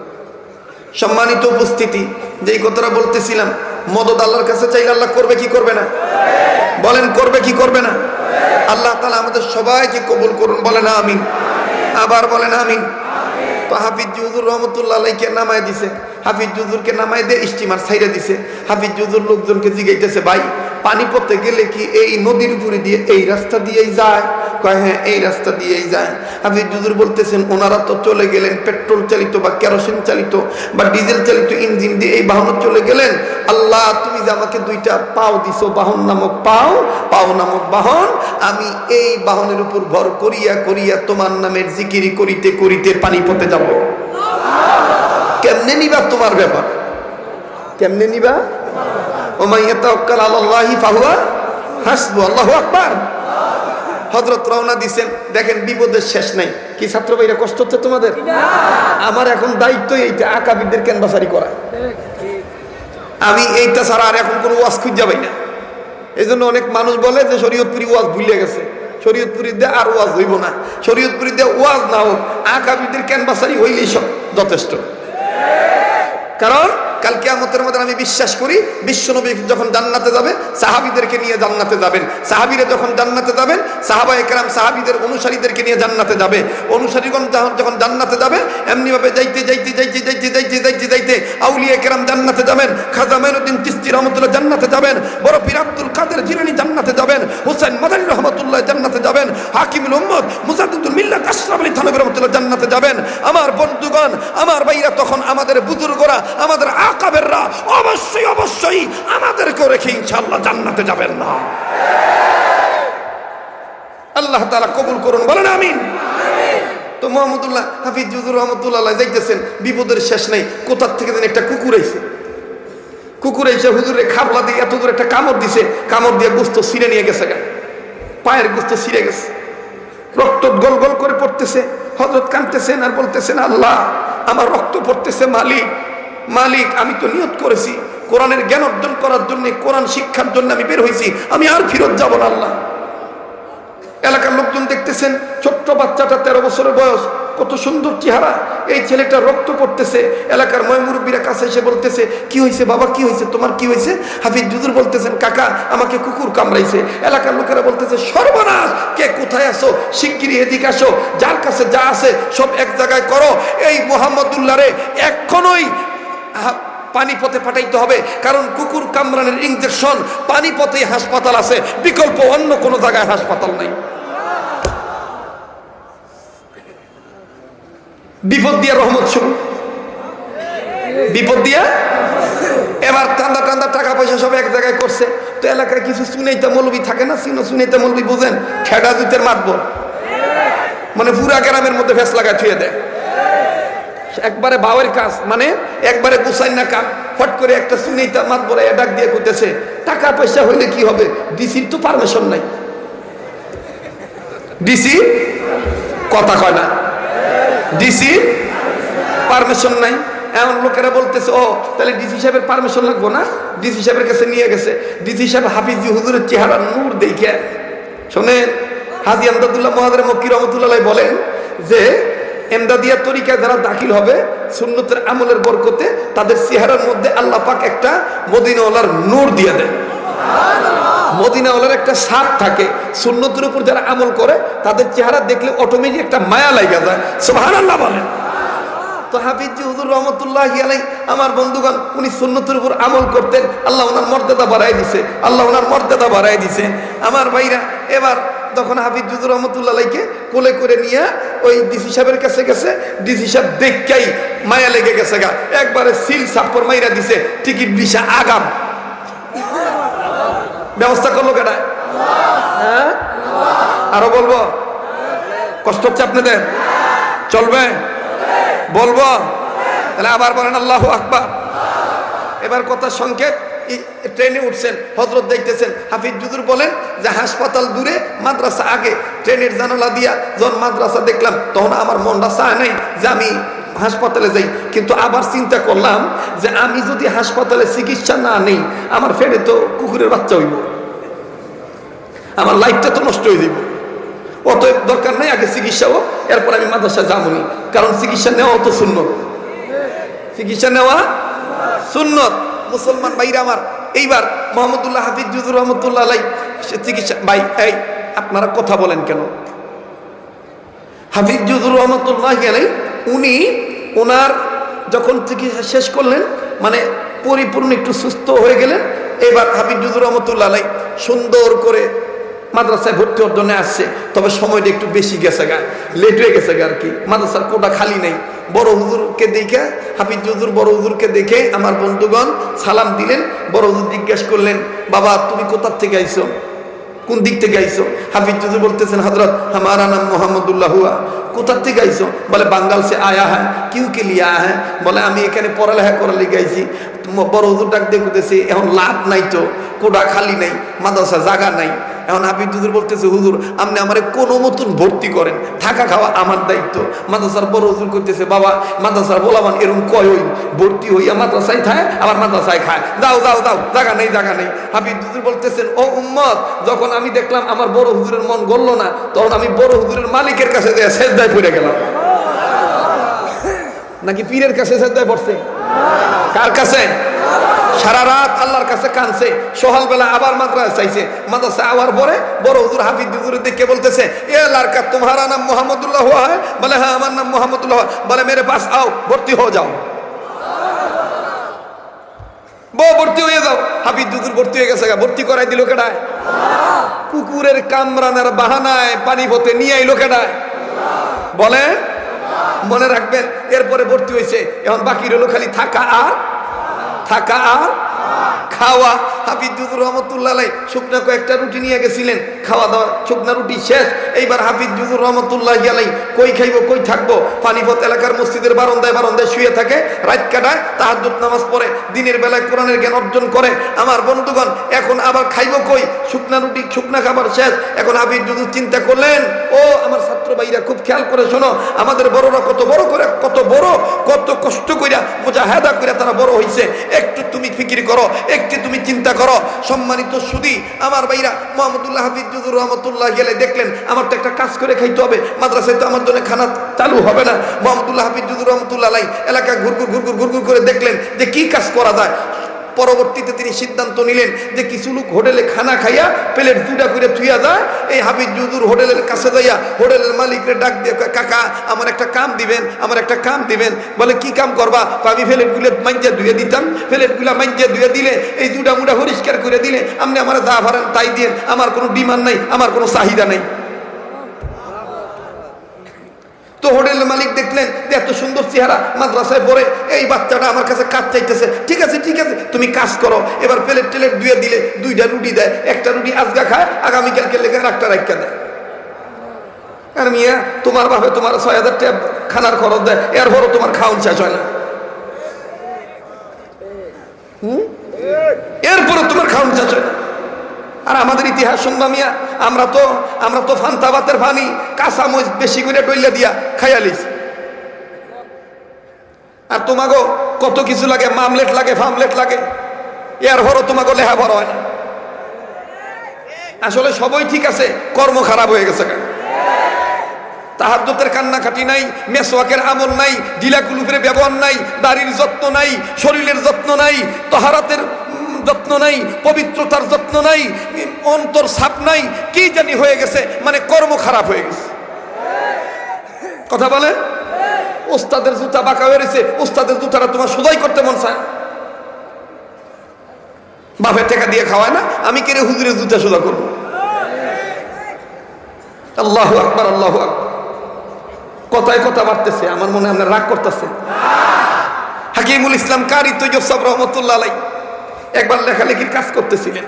সম্মানিত উপস্থিতি, যেই কথাটা বলতেছিলাম, মদদ আল্লাহর কাছে চাইলে আল্লাহ করবে কি করবে না? বলেন করবে কি করবে না? আল্লাহ তাআলা আমাদের সবাইকে কবুল করুন, বলেন আমিন। আবার বলেন আমিন। তো হাফিজ হুজুর রহমতুল্লাহ আলাইহিকে নামায় দিছে, হাফিজ হুজুরকে নামায় দিয়ে স্টিমার ছাইরা দিছে। হাফিজ হুজুর লোকজনকে জিজ্ঞাসা ভাই পানিপথে গেলে কি এই নদীর উপরে দিয়ে এই রাস্তা দিয়েই যায়? কয় হ্যাঁ এই রাস্তা দিয়েই যায়। হাফিজ হুজুর বলতেছেন ওনারা তো চলে গেলেন পেট্রোল চালিত বা কেরোসিন চালিত বা ডিজেল চালিত ইঞ্জিন দিয়ে এই বাহন চলে গেলেন। আল্লাহ তুমি যে আমাকে দুইটা পাও দিছো, বাহন নামক পাও নামক বাহন, আমি এই বাহনের উপর ভর করিয়া করিয়া তোমার নামের জিকিরি করিতে করিতে পানিপথে যাব। কেমনে নিবা তোমার ব্যাপার, কেমনে নিবা? ওমান ইয়াতাওয়াক্কাল আলাল্লাহি ফাহুয়া হাসবু, আল্লাহু আকবার। হযরত রওনা দিছেন, দেখেন বিপদের শেষ নাই। কি ছাত্র ভাইরা কষ্ট হচ্ছে তোমাদের? আমার এখন দায়িত্ব এইটা, আকাবিরদের ক্যানভাসারি করা। আমি এইটা ছাড়া আর এখন কোনো ওয়াজ খুঁজে যাই না। এই জন্য অনেক মানুষ বলে যে শরীয়তপুরি ওয়াজ ভুলে গেছে, শরীয়তপুরি দিয়ে আর ওয়াজ হইব না, শরীয়তপুরি দিয়ে ওয়াজ না হোক, আকাবিরদের ক্যানভাসারি হইলেই সব যথেষ্ট। কারণ কাল কিয়ামতের মধ্যে আমি বিশ্বাস করি বিশ্বনবী যখন জান্নাতে যাবে সাহাবীদেরকে নিয়ে জান্নাতে যাবেন, সাহাবীরা যখন জান্নাতে যাবেন সাহাবায়ে কেরাম সাহাবীদের অনুসারীদেরকে নিয়ে জান্নাতে যাবে, অনুসারীগণ যখন জান্নাতে যাবে এমনি ভাবে যাইতে যাইতে যাইতে যাইতে যাইতে যাইতে যাইতে আউলিয়া কেরাম জান্নাতে যাবেন, খাজা মাইনুদ্দিন চিশতি রহমাতুল্লাহ জান্নাতে যাবেন, বড় পীর আব্দুল কাদের জিলানী জান্নাতে যাবেন, হুসাইন মাদানী রহমাতুল্লাহ জান্নাতে যাবেন, হাকিমুল উম্মত মুজাদ্দিদুল মিল্লাত আশরাফ আলী থানভী রহমাতুল্লাহ জান্নাতে যাবেন। আমার বন্ধুগণ, আমার ভাইরা, তখন আমাদের বুজুর্গরা, আমাদের আকাবেররা অবশ্যই অবশ্যই আমাদেরকেও রেখে ইনশাআল্লাহ জান্নাতে যাবেন না। আল্লাহ তাআলা কবুল করুন, বলেন আমিন। তো মুহাম্মদুল্লাহ হাফিজ হুজুর রহমাতুল্লাহ যাইতেছেন, বিপদের শেষ নাই। কোথা থেকে যেন একটা কুকুর আইছে, কুকুর এসে হুজুরে খাবলা দিয়ে এত দূর একটা কামড় দিছে, কামড় দিয়ে গোস্ত ছিঁড়ে নিয়ে গেছে, পায়ের গোস্ত ছিঁড়ে গেছে, রক্ত গল গল করে পড়তেছে। হযরত কাঁদতেছেন আর বলতেছেন আল্লাহ আমার রক্ত পড়তেছে, মালিক মালিক আমি তো নিয়ত করেছি কোরআনের জ্ঞান অর্জন করার জন্য, কোরআন শিক্ষার জন্য আমি বের হয়েছি, আমি আর ফিরত যাব না আল্লাহ। এলাকার লোকজন দেখতেছেন ছোট্ট বাচ্চাটা 13 বছরের বয়স, কত সুন্দর চেহারা, এই ছেলেটা রক্ত পড়তেছে। এলাকার মুরব্বীরা কাছে এসে বলতেছে কি হয়েছে বাবা, কি হয়েছে তোমার, কি হয়েছে? হাফিজ হুজুর বলতেছেন কাকা আমাকে কুকুর কামড়াইছে। এলাকার লোকেরা বলতেছে সর্বনাশ, কে কোথায় আসো, শিগগিরই এদিকে আসো, যার কাছে যা আছে সব এক জায়গায় করো, এই মুহাম্মদুল্লাহ রে এখনই পানিপথে পাঠাইতে হবে, কারণ কুকুর কামড়ানোর ইনজেকশন পানিপথেই হাসপাতাল আছে, বিকল্প অন্য কোনো জায়গায় হাসপাতাল নাই। বিপদ দিয়া রহমত শুরু, বিপদ দিয়া এবার টান্দা টান্দা টাকা পয়সা সব এক জায়গায় করছে। তো এলাকায় কিছু সুনাইতা মৌলবী থাকে না, সুনাইতা মৌলবী বুঝেন, ঠেডা জুতের মাতবর, মানে পুরা গ্রামের মধ্যে ফেস লাগায় থুয়ে দেয়, একবারে বাউয়ের কাজ, মানে একবারে গুছাই না কাম। ফট করে একটা সুনাইতা মাতবর ডাক দিয়ে কইতেছে টাকা পয়সা হইলে কি হবে, ডিসির তো পারমিশন নাই। ডিসি কথা কয় না, ডিসি পারমিশন নাই। এমন লোকেরা বলতেছে ও তাহলে ডিসি সাহেবের পারমিশন লাগবো না, ডিসি সাহেবের কাছে নিয়ে গেছে। ডিসি সাহেব হাফিজ হুজুরের চেহারা নূর দেখে, শোনেন হাজী আমদাদুল্লাহ মুহাজির মক্কি রহমাতুল্লাহ বলেন যে এমদাদিয়া তরিকায় যারা দাখিল হবে সুন্নতের আমলের বরকতে তাদের চেহারার মধ্যে আল্লাহ পাক একটা মদিনাওয়ালার নূর দিয়ে দেয়, মদিনাওয়ালার একটা ছাপ থাকে। সুন্নতের উপর যারা আমল করে তাদের চেহারা দেখলে অটোমেটিক একটা মায়া লাগা যায়, সুবহানাল্লাহ বলেন। তো হাফিজ হুজুর রহমতুল্লাহি আলাইহি আমার বন্ধুগণ, উনি সুন্নতের উপর আমল করতেন, আল্লাহ ওনার মর্যাদা বাড়ায় দিছে, আল্লাহ ওনার মর্যাদা বাড়ায় দিছে। আমার ভাইরা, এবার তখন হাফিজ হুজুর রহমতুল্লাহকে কোলে করে নিয়ে ওই ডিসি সাহেবের কাছে গেছে। ডিসি সাহেব দেখেই মায়া লেগে গেছে গা, একবারে সিল সাপ্পর মাইরা দিছে, টিকিট ভিসা আগাম ব্যবস্থা করলো কেনা। হ্যাঁ আরো বলবো, কষ্ট হচ্ছে আপনাদের, চলবে বলবো তাহলে আবার বলেন আল্লাহু আকবার। এবার কথা সংক্ষেপ, ট্রেনে উঠছেন, হযরত দেখতেছেন হাফিজ হুজুর বলেন যে হাসপাতাল দূরে মাদ্রাসা আগে। ট্রেনের জানালা দিয়া যখন মাদ্রাসা দেখলাম তখন আমার মনটা চায় নাই যে আমি হাসপাতালে যাই, কিন্তু আবার চিন্তা করলাম যে আমি যদি হাসপাতালে চিকিৎসা না নেই আমার ফেরে তো কুকুরের বাচ্চা হইব, আমার লাইফটা তো নষ্ট হয়ে যাবে। অতএব দরকার নাই, আগে চিকিৎসা হোক, এরপর আমি মাদ্রাসা যাবনি, কারণ চিকিৎসা নেওয়া তো সুন্নত, চিকিৎসা নেওয়া সুন্নত। মুসলমান ভাইরা আমার, এইবার মুহাম্মদুল্লাহ হাফিজ হুজুর রহমতুল্লাহ আলাইহি চিকিৎসা, ভাই এই আপনারা কথা বলেন কেন? হাফিজ হুজুর রহমতুল্লাহ আলাইহি উনি ওনার যখন চিকিৎসা শেষ করলেন, মানে পরিপূর্ণ একটু সুস্থ হয়ে গেলেন, এবার হাফিজ হুজুর রহমতুল্লাহ আলাইহি সুন্দর করে মাদ্রাসায় ভর্তি হওয়ার জন্য আসছে, তবে সময়টা একটু বেশি গেছে গা, লেট হয়ে গেছে গা আর কি। মাদ্রাসার কোটা খালি নেই। বড় হুজুরকে দেখে, হাফিজ হুজুর বড় হুজুরকে দেখে আমার বন্ধুগণ সালাম দিলেন। বড় হুজুর জিজ্ঞেস করলেন, বাবা তুমি কোথার থেকে আইছো, কোন দিক থেকে আইছো? হাফিজ হুজুর বলতেছেন, হযরত हमारा नाम মোহাম্মদুল্লাহ হুয়া। কোথার থেকে আইছো? বলে বাঙ্গাল সে আয়া হ্যাঁ। কিউ কে লিয়ে আয়া হ্যাঁ? বলে আমি এখানে পড়ালেখা করার লিগে আইছি। বড় হুজুর ডাক দিয়ে বলতেছে, এখন লাভ নাই তো, কোটা খালি নাই, মাদ্রাসা জায়গা নাই। এখন হাফিজ হুজুর বলতেছে, হুজুর আপনি আমারে কোনো মতন ভর্তি করেন, থাকা খাওয়া আমার দায়িত্ব। মাদ্রাসার বড় হুজুর করতেছে, বাবা মাদ্রাসার বলামান এরকম কয় হই, ভর্তি হইয়া মাদ্রাসায় খায় আবার মাদ্রাসায় খায়, দাও দাও দাও, জায়গা নেই জায়গা নেই। হাফিজ হুজুর বলতেছেন, ও উম্মত, যখন আমি দেখলাম আমার বড় হুজুরের মন গলল না, তখন আমি বড় হুজুরের মালিকের কাছে যেয়ে সেজদায় পড়ে গেলাম। নাকি পীরের কাছে সেজদায় পড়ছে? কার কাছে? সারা রাত আল্লাহর কাছে কানছে, সকাল বেলা আবার মাদ্রাসা চাইছে। মাদ্রাসা আওয়ার পরে বড় হুজুর হাফিজ হুজুর দেখে বলতেছে, এ লড়কা তোমারা নাম মোহাম্মদুল্লাহ হুয়া है? বলে হ্যাঁ আমার নাম মোহাম্মদুল্লাহ। বলে মেরে পাস आओ, ভর্তি হয়ে যাও, ভর্তি হয়ে যাও। হাফিজ হুজুর ভর্তি হয়ে গেছে। ভর্তি করাই দিল কেডায়? কুকুরের কামরানের বাহানায় পানি পথে নিয়ে আইলো কেডায়? বলে মনে রাখবেন। এরপরে ভর্তি হয়েছে, এখন বাকি রইল খালি থাকা আর খাওয়া। হাফিজ হুজুর রহমতুল্লাহ আলাইহি শুকনা কয়েকটা রুটি নিয়ে গেছিলেন, খাওয়া দাওয়া শুকনা রুটি শেষ। এইবার হাফিজ হুজুর রহমতুল্লাহ আলাইহি কই খাইবো কই থাকবো, পানিপথ এলাকার মসজিদের বারান্দায় শুয়ে থাকে, রাত কাটায়, তাহাজ্জুদ নামাজ পড়ে, দিনের বেলায় কোরআনের জ্ঞান অর্জন করে। আমার বন্ধুগণ, এখন আবার খাইবো কই? শুকনা রুটি শুকনা খাবার শেষ। এখন হাফিজ হুজুর চিন্তা করলেন, ও আমার ছাত্র ভাইরা খুব খেয়াল করে শোনো, আমাদের বড়রা কত কষ্ট কইরা মুজাহাদা কইরা তারা বড় হইছে। একটু তুমি ফিকির করো, একটু তুমি চিন্তা করো। সম্মানিত সুধী আমার ভাইরা, মোহাম্মদুল্লাহ হাফিজ হুজুর রহমতুল্লাহ গেলে দেখলেন, আমার তো একটা কাজ করে খাইতে হবে, মাদ্রাসায় তো আমার জন্য খানা চালু হবে না। মোহাম্মদুল্লাহ হাফিজ হুজুর রহমতুল্লাহ আলাইহি এলাকা ঘুরঘুর করে দেখলেন যে কি কাজ করা যায়। পরবর্তীতে তিনি সিদ্ধান্ত নিলেন যে কিছু লোক হোটেলে খানা খাইয়া প্লেট দুটা করে থুইয়া যায়। এই হাফিজ হুজুর হোটেলের কাছে যাইয়া হোটেলের মালিকরে ডাক দিয়ে, কাকা আমার একটা কাম দিবেন। বলে কি কাম করবা? আমি প্লেটগুলো মাইজা ধুয়ে দিতাম, প্লেটগুলা মাইজা ধুয়ে দিলে, এই দুটা মুটা পরিষ্কার করে দিলে আপনি আমার যা ভাড়ান তাই দিন, আমার কোনো ডিমান্ড নাই, আমার কোনো চাহিদা নাই। তো হোটেলের মালিক দেখলেন যে এত সুন্দর চেহারা, মাদ্রাসায় পড়ে, এই বাচ্চাটা আমার কাছে কাজ চাইতেছে, ঠিক আছে তুমি কাজ করো। এবার প্লেট ধুয়ে দিলে, দুইটা রুটি দেয়, একটা রুটি আজগা খায়, আগামীকালকে লেগে একটা রাখা দেয়। আর মিয়া তোমার বাপে তোমার ৬,০০০ টাকা খানার খরচ দেয়, এরপরও তোমার খাওয়ান শেষ হয় না। এরপরও তোমার খাওয়ান শেষ হয় না। আর আমাদের ইতিহাস শুনবা মিয়া, আমরা তো ফান্তা ভাতের পানি কাঁচা মরিচ বেশি করে ডইলা দিয়া খাইয়ালিস। আর তোমাকে কত কিছু লাগে, মামলেট লাগে, ফামলেট লাগে, এরপরও তোমাকে লেহা ভরা হয় না। আসলে সবই ঠিক আছে, কর্ম খারাপ হয়ে গেছে। তাহাজ্জুদের কান্নাকাটি নাই, মেসওয়াকের আমল নাই, ঢিলা কুলুপের ব্যবহার নাই, দাড়ির যত্ন নাই, শরীরের যত্ন নাই, তাহারাতের যত্ন নাই, পবিত্রতার যত্ন নাই, অন্তর সাফ নাই, কি জানি হয়ে গেছে, মানে কর্ম খারাপ হয়ে গেছে। কথা বলেন? ওস্তাদের জুতা বাঁকা হয়ে গেছে, ওস্তাদের জুতাটা তোমার সোজাই করতে মন চায়, বাপের টাকা দিয়ে খাওয়ায় না, আমি কেড়ে হুজুরের জুতা সোজা করবো। আল্লাহু আকবার, আল্লাহু আকবার। কথায় কথা বাড়তেছে, আমার মনে হয় আপনার রাগ করতেছে। হাকিমুল ইসলাম কারি তৈয়ব সাহেব রহমতুল্লাহ আলাইহি একবার লেখালেখির কাজ করতেছিলেন।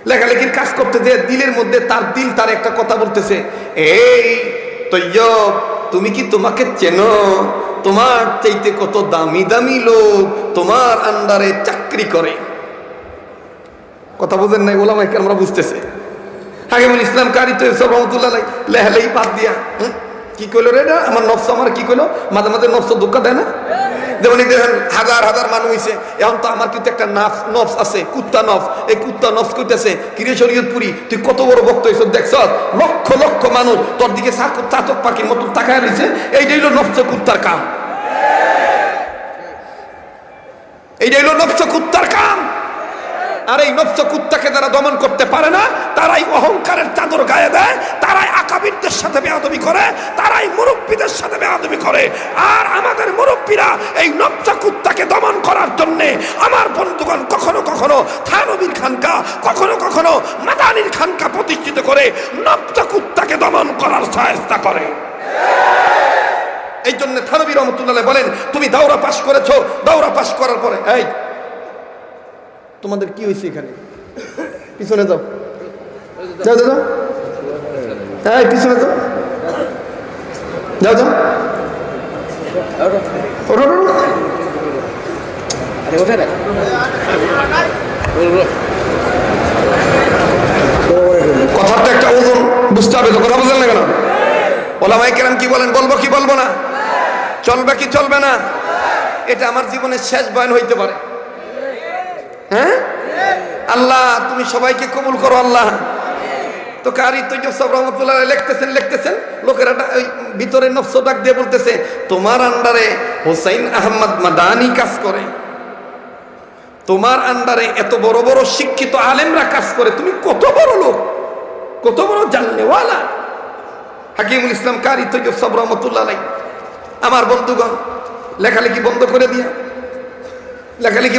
লেখালেখির কাজ করতে যে দিলের মধ্যে তার একটা কথা বলতেছে, এই তৈয়ব তুমি কি তোমাকে চেনো? তোমার চাইতে কত দামি দামি লোক তোমার আন্ডারে চাকরি করে। কথা বোঝেন নাই? ওলামায়ে কেরামরা বুঝতেছে। হাকিমুল ইসলাম কারি তৈয়ব সাহেব রহমতুল্লাহ আলাইহি লেহালেই বাদ দিয়া কি কইলো রে, এটা আমার নফস, আমার কি কইলো, মাঝে মাঝে নফস ধোঁকা দেয় না? যেমন দেখেন হাজার মানুষ হয়েছে, এখন তো আমার কিন্তু একটা নফস আছে, কুত্তা নফস। এই কুত্তা নফস কইতেছে, কিরে শরীয়তপুরি তুই কত বড় বক্তা হইছ, দেখছ লক্ষ লক্ষ মানুষ তোর দিকে চাতক পাখির মতন তাকায় রয়েছে। এইটাই হলো নফস কুত্তার কাম, এইটাই হলো নফস কুত্তার কাম। আর এই নফস কুত্তাকে যারা দমন করতে পারে না, তারাই অহংকারের চাদর গায়ে দেয়, তারাই আকাবিরদের সাথে বেয়াদবি করে, তারাই মুরব্বীদের সাথে বেয়াদবি করে। আর আমাদের মুরব্বীরা এই নফস কুত্তাকে দমন করার জন্য আমার বন্ধুগণ কখনো কখনো থানবী ওহাবির খানকা, কখনো কখনো মাদানির খানকা প্রতিষ্ঠিত করে নব্য কুত্তাকে দমন করার চেষ্টা করে। এই জন্য থানবী রহমতুল্লাহ বলেন, তুমি দাওরা পাশ করেছো, দাওরা পাশ করার পরে এই তোমাদের কি হয়েছে এখানে, পিছনে যাও, যাও যাও, এই পিছনে যাও, যাও যাও, কথাটা একটা ওজন বুঝতে হবে তো, কথা বুঝলেন না কেন? ওলামায়ে কেরাম কি বলেন, বলবো কি বলবো না, চলবে কি চলবে না? এটা আমার জীবনের শেষ বয়ান হইতে পারে। হ্যাঁ, আল্লাহ তুমি সবাইকে কবুল করো আল্লাহ। তো কারি তৈয়ব সাহেব রহমতুল্লাহ লিখতেছেন লোকেরা ওই ভিতরে নফস ডাক দিয়ে বলতেছে, তোমার আন্ডারে হোসাইন আহমদ মাদানি কাজ করে, তোমার আন্ডারে এত বড় বড় শিক্ষিত আলেমরা কাজ করে, তুমি কত বড় লোক, কত বড় জানলেওয়ালা। হাকিমুল ইসলাম কারি তৈয়ব সাহেব রহমতুল্লাহ আলাইহি আমার বন্ধুগণ লেখালেখি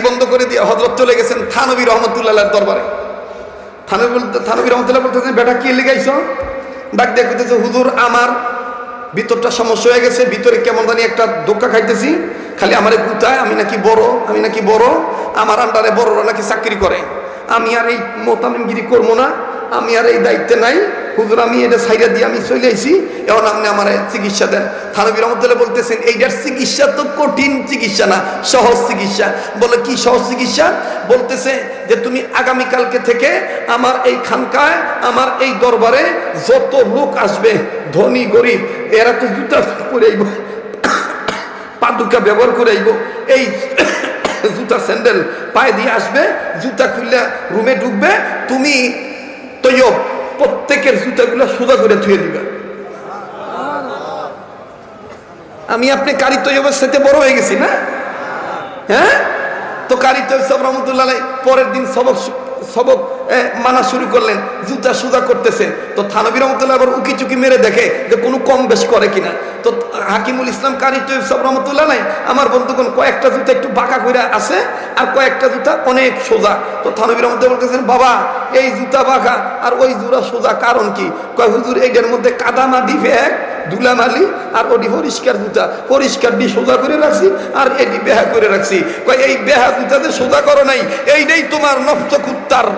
বন্ধ করে দিয়া হযরত চলে গেছেন থানবী রহমতুল্লাহ দরবারে। থানবী রহমতুল্লাহ বলতেছেন, বেটা কি লিখাইছ? ডাক দিয়ে কইতেছে, হুজুর আমার ভিতরটা সমস্যা হয়ে গেছে, ভিতরে কেমন জানি একটা ধোক্কা খাইতেছি, খালি আমারে গুতায়, আমি নাকি বড়, আমার আন্ডারে বড়রা নাকি চাকরি করে, আমি আর এই মোতামিমগিরি করবো না, আমি আর এই দায়িত্বে নাই হুজুর, আমি এটা সাইডা দিয়ে আমি চলে আইছি, এখন আপনি আমার চিকিৎসা দেন। থানবী রহমতুল্লাহ বলতেছেন, এইটার চিকিৎসা তো কঠিন চিকিৎসা না, সহজ চিকিৎসা। বলে কি সহজ চিকিৎসা? বলতেছে যে তুমি আগামীকালকে থেকে আমার এই খানকায়, আমার এই দরবারে যত লোক আসবে, ধনী গরিব, এরা তো জুতা পরে আইব, পাদুকা ব্যবহার করে আইব, এই জুতা স্যান্ডেল পায়ে দিয়ে আসবে, জুতা খুললে রুমে ঢুকবে, তুমি তৈয়ব প্রত্যেকের জুতাগুলো সোজা করে ধুয়ে দিবে। আমি আপনি কারি তৈয়বের সাথে বড় হয়ে গেছি না? হ্যাঁ, তো কারি তৈয়ব রহমতুল্লাহ পরের দিন সবক মানা শুরু করলেন, জুতা সোজা করতেছেন। তো থানবী রহমতুল্লাহ আবার উকি চুকি মেরে দেখে যে কোনো কম বেশ করে কিনা। তো হাকিমুল ইসলাম কারি তৈয়ব রহমতুল্লাহ আমার বন্ধুগণ কয়েকটা জুতা একটু বাঁকা করে আছে, আর কয়েকটা জুতা অনেক সোজা। তো থানবী রহমতুল্লাহ বলতেছেন, বাবা এই জুতা বাঁকা আর ওই জুরা সোজা কারণ কি? কয় হুজুর এইটার মধ্যে কাদামাদি ফেক ধুলামালি, আর ওটি পরিষ্কার জুতা, পরিষ্কার দিয়ে সোজা করে রাখছি, আর এটি বেহা করে রাখছি। কয় এই বেহা জুতাতে সোজা করো নাই, এইটাই তোমার নফস কুত্তার,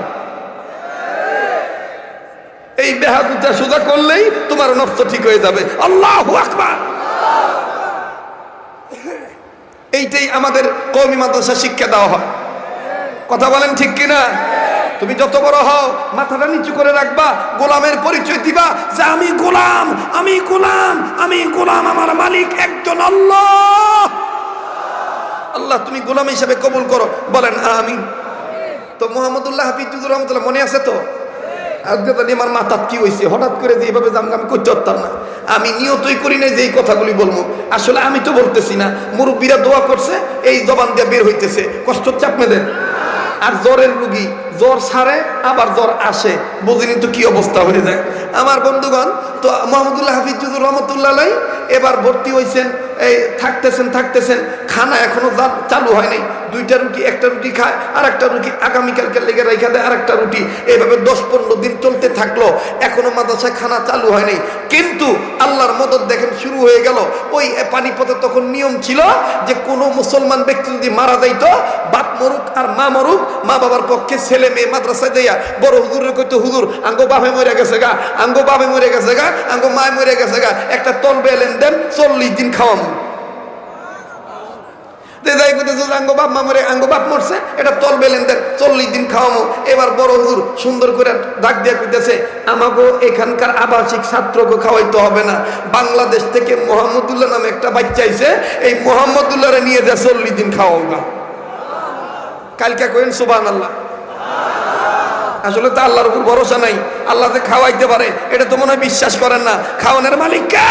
এই বেহা জুতা সোজা করলেই তোমার নফস ঠিক হয়ে যাবে। আল্লাহু আকবার। এইটাই আমাদের কওমি মাদ্রাসা শিক্ষা দেওয়া হয়। কথা বলেন ঠিক কিনা? তুমি যত বড় হও মাথাটা নিচু করে রাখবা, গোলামের পরিচয় দিবা যে আমি গোলাম, আমি গোলাম, আমি গোলাম, আমার মালিক একজন আল্লাহ। আল্লাহ তুমি গোলাম হিসেবে কবুল করো, বলেন আমিন। তো মুহাম্মদুল্লাহ হাফিজ রহমতুল্লাহ মনে আছে তো? আজকে জানি আমার মাথাত কি হয়েছে, হঠাৎ করে যে এইভাবে আমি করতে পারতাম না, আমি নিয়তই করি না যে এই কথাগুলি বলবো। আসলে আমি তো বলতেছি না, মুরব্বীরা দোয়া করছে, এই জবান দিয়ে বের হইতেছে। কষ্ট হচ্ছে আপনাদের? আর জ্বরের রুগী, জ্বর ছাড়ে আবার জ্বর আসে, বুঝিনি তো কি অবস্থা হয়ে যায় আমার বন্ধুগণ। তো মুহাম্মদুল্লাহ হাফিজ রহমতুল্লাহ এবার ভর্তি হয়েছেন, এই থাকতেছেন, খানা এখনো চালু হয় নাই, দুইটা রুটি, একটা রুটি খায়, আর একটা রুটি আগামীকালকে লেগে রেখে দেয়, আর একটা রুটি, এইভাবে 10-15 দিন চলতে থাকলো, এখনো মাদ্রাসায় খানা চালু হয় নাই। কিন্তু আল্লাহর মদদ দেখেন শুরু হয়ে গেল। ওই পানিপথে তখন নিয়ম ছিল যে কোনো মুসলমান ব্যক্তি যদি মারা যাইত, বাপ মরুক আর মা মরুক, মা বাবার পক্ষে ছেলে মেয়ে মাদ্রাসায় দেয়া বড় হুজুরের কইতো, হুজুর আঙ্গো বাপে মরে গেছে গা, আঙ্গো বাপে মরে গেছে গা, আঙ্গো মায় মরে গেছে গা, একটা তলবে এলেন দেন, 40 দিন খাওয়ামু। আঙ্গো বাপ মা মরে, আঙ্গো বাপ মরছে, এটা তল বেলেন দেন, 40 দিন খাওয়ামো। এবার বড় হুজুর সুন্দর করে ডাক দিয়ে কইতেছে, আমাকে এখানকার আবাসিক ছাত্রকে খাওয়াইতে হবে না, বাংলাদেশ থেকে মোহাম্মদুল্লাহ নামে একটা বাচ্চা আইছে, এই মোহাম্মদুল্লাহরে নিয়ে যা 40 দিন খাওয়াও। কালকে কইন সুবহানাল্লাহ। আসলে তো আল্লাহর উপর ভরসা নাই, আল্লাহ যে খাওয়াইতে পারে এটা তো মনে হয় বিশ্বাস করেন না। খাওয়ানোর মালিক কে?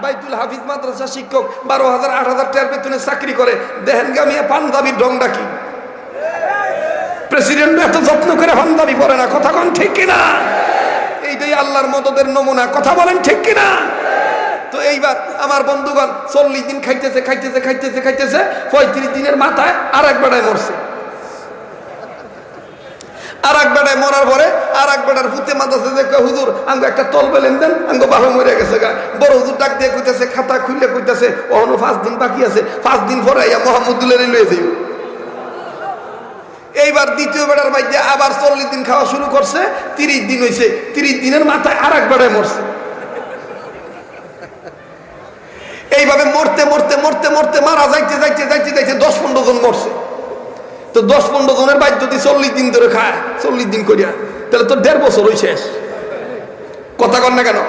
বাইতুল হাফিজ মাদ্রাসা শিক্ষক 12,000-8,000 টাকার বেতনে চাকরি করে, দেখেন গামিয়া পাঞ্জাবির রং ডাকি, প্রেসিডেন্ট এত যত্ন করে পাঞ্জাবি পরে না। কথা কোন ঠিক কিনা? এইটাই আল্লাহর মদদের নমুনা। কথা বলেন ঠিক কিনা? তো এইবার আমার বন্ধুগণ 40 দিন খাইতেছে, 35 দিনের মাথায় আর এক বেড়ায় মরছে। আর এক বেটায় মরার পরে আর এক বেটার ফুতে মাথাছে যে হুজুর আমাকে একটা তল বেলেন দেন, আমাকে বাবা মরে গেছে গা। বড় হুজুর ডাক দিয়ে কইতেছে, খাতা খুলে কইতেছে অহনো 5 দিন বাকি আছে, 5 দিন পরে আইয়া মোহাম্মদুল্লাহ লয়ে যাই। এইবার দ্বিতীয় বেটার বাইরে আবার 40 দিন খাওয়া শুরু করছে, 30 দিন হয়েছে, 30 দিনের মাথায় আর এক বেটায় মরছে। এইভাবে মরতে মরতে মরতে মরতে মারা যাইতে যাইতে যাইতে যাইতে 10-15 জন মরছে। তো 10-15 জনের বাইর যদি 40 দিন ধরে খায়, 40 দিন করিয়া, তাহলে তো 1.5 বছর ওই শেষ। কথা কন না কেন?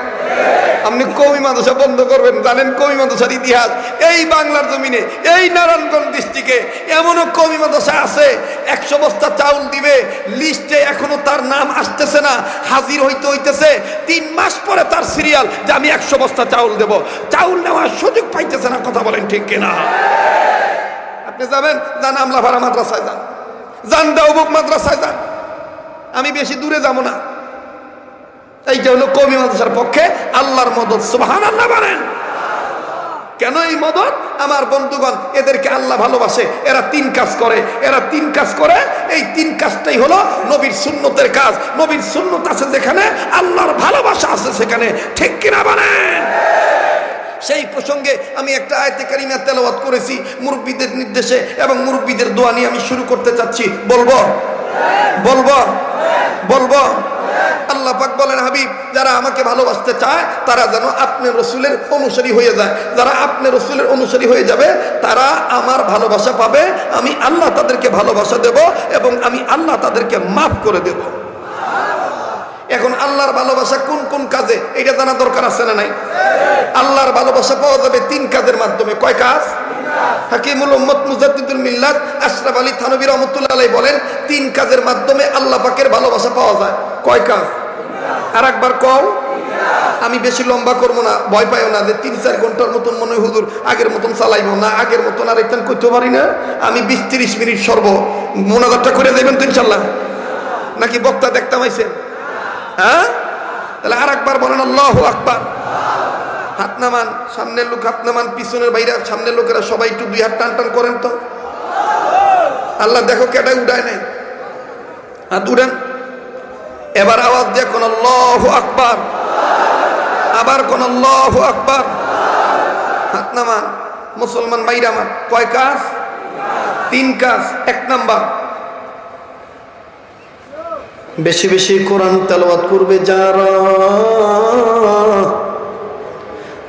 আপনি কওমি মাদ্রাসা বন্ধ করবেন, জানেন কওমি মাদ্রাসার ইতিহাস এই বাংলার জমিনে, এই নারায়ণগঞ্জ ডিস্ট্রিক্টে এমনও কওমি মাদ্রাসা আছে 100 বস্তা চাউল দিবে, লিস্টে এখনো তার নাম আসতেছে না, হাজির হইতে হইতেছে 3 মাস পরে তার সিরিয়াল যে আমি 100 বস্তা চাউল দেব, চাউল নেওয়ার সুযোগ পাইতেছে না। কথা বলেন ঠিক কিনা? আপনি যাবেন, যান আমলাপাড়া মাদ্রাসায় যান, যান দেওবন্দ মাদ্রাসায় যান, আমি বেশি দূরে যাব না। এইটা হলো কওমি মাদ্রাসার পক্ষে আল্লাহর মদদ। সুবহানাল্লাহ বলেন। কেন এই মদদ? আমার বন্ধুগণ, এদেরকে আল্লাহ ভালোবাসে, এরা 3 কাজ করে, এরা 3 কাজ করে। এই 3 কাজটাই হলো নবীর সুন্নতের কাজ। নবীর সুন্নত আছে যেখানে, আল্লাহর ভালোবাসা আছে সেখানে। ঠিক কিনা বলেন? সেই প্রসঙ্গে আমি একটা আয়াতে কারিমা তেলাওয়াত করেছি মুরব্বীদের নির্দেশে, এবং মুরব্বীদের দোয়া নিয়ে আমি শুরু করতে চাচ্ছি। বলবো বলবো বলবো আল্লাহ পাক বলেন, হাবিব যারা আমাকে ভালোবাসতে চায় তারা যেন আপনি রসুলের অনুসারী হয়ে যায়। যারা আপনি রসুলের অনুসারী হয়ে যাবে তারা আমার ভালোবাসা পাবে, আমি আল্লাহ তাদেরকে ভালোবাসা দেব, এবং আমি আল্লাহ তাদেরকে মাফ করে দেব। এখন আল্লাহর ভালোবাসা কোন কোন কাজে, এটা জানা দরকার আছে না নাই? আল্লাহর ভালোবাসা পাওয়া যাবে 3 কাজের মাধ্যমে। কয় কাজ? হাকিমুল উম্মত মুজাদ্দিদুল মিল্লাত আশরাফ আলী থানভী রাহমাতুল্লাহ আলাইহি বলেন 3 কাজের মাধ্যমে আল্লাহ পাকের ভালোবাসা পাওয়া যায়। কয় কাজ? আর একবার কও। আমি বেশি লম্বা করবো না, ভয় পাইও না যে 3-4 ঘন্টার মতন মনে হয় হুজুর আগের মতন চালাইবো না, আগের মতন আর একটান করতে পারি না। আমি 20-30 মিনিট সর্ব মোনাজাতটা করে দেবেন তো ইনশাআল্লাহ, নাকি বক্তা দেখতাম আইছেন? হ্যাঁ, তাহলে আর একবার বলেন আল্লাহু আকবার। হাত নামান, সামনের লোক হাত নামান, পিছনের বাইরে সামনের লোকেরা সবাই একটু 2 হাত টান টান করেন তো। আল্লাহ দেখো কেটাই উঠায় নাই, হাত উঠান। এবার আওয়াজ দিয়ে কোন আল্লাহু আকবার, আবার কোন আল্লাহু আকবার। হাত নামান। মুসলমান বাইরে আমার কয় কাজ? 3 কাজ। 1 নাম্বার, বেশি বেশি কোরআন তেলাওয়াত করবে যারা,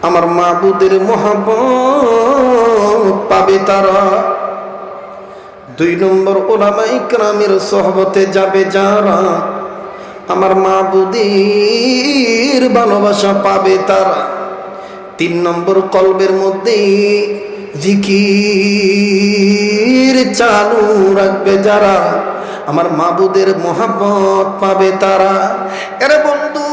আমার মাবুদের মহব্বত পাবে তারা। 2 নম্বর, উলামায়ে কেরামের সোহবতে যাবে যারা, আমার মাবুদের ভালোবাসা পাবে তারা। 3 নম্বর, কলবের মধ্যে জিকির চালু রাখবে যারা, আমার মাবুদের মহব্বত পাবে তারা। এরে বন্ধু,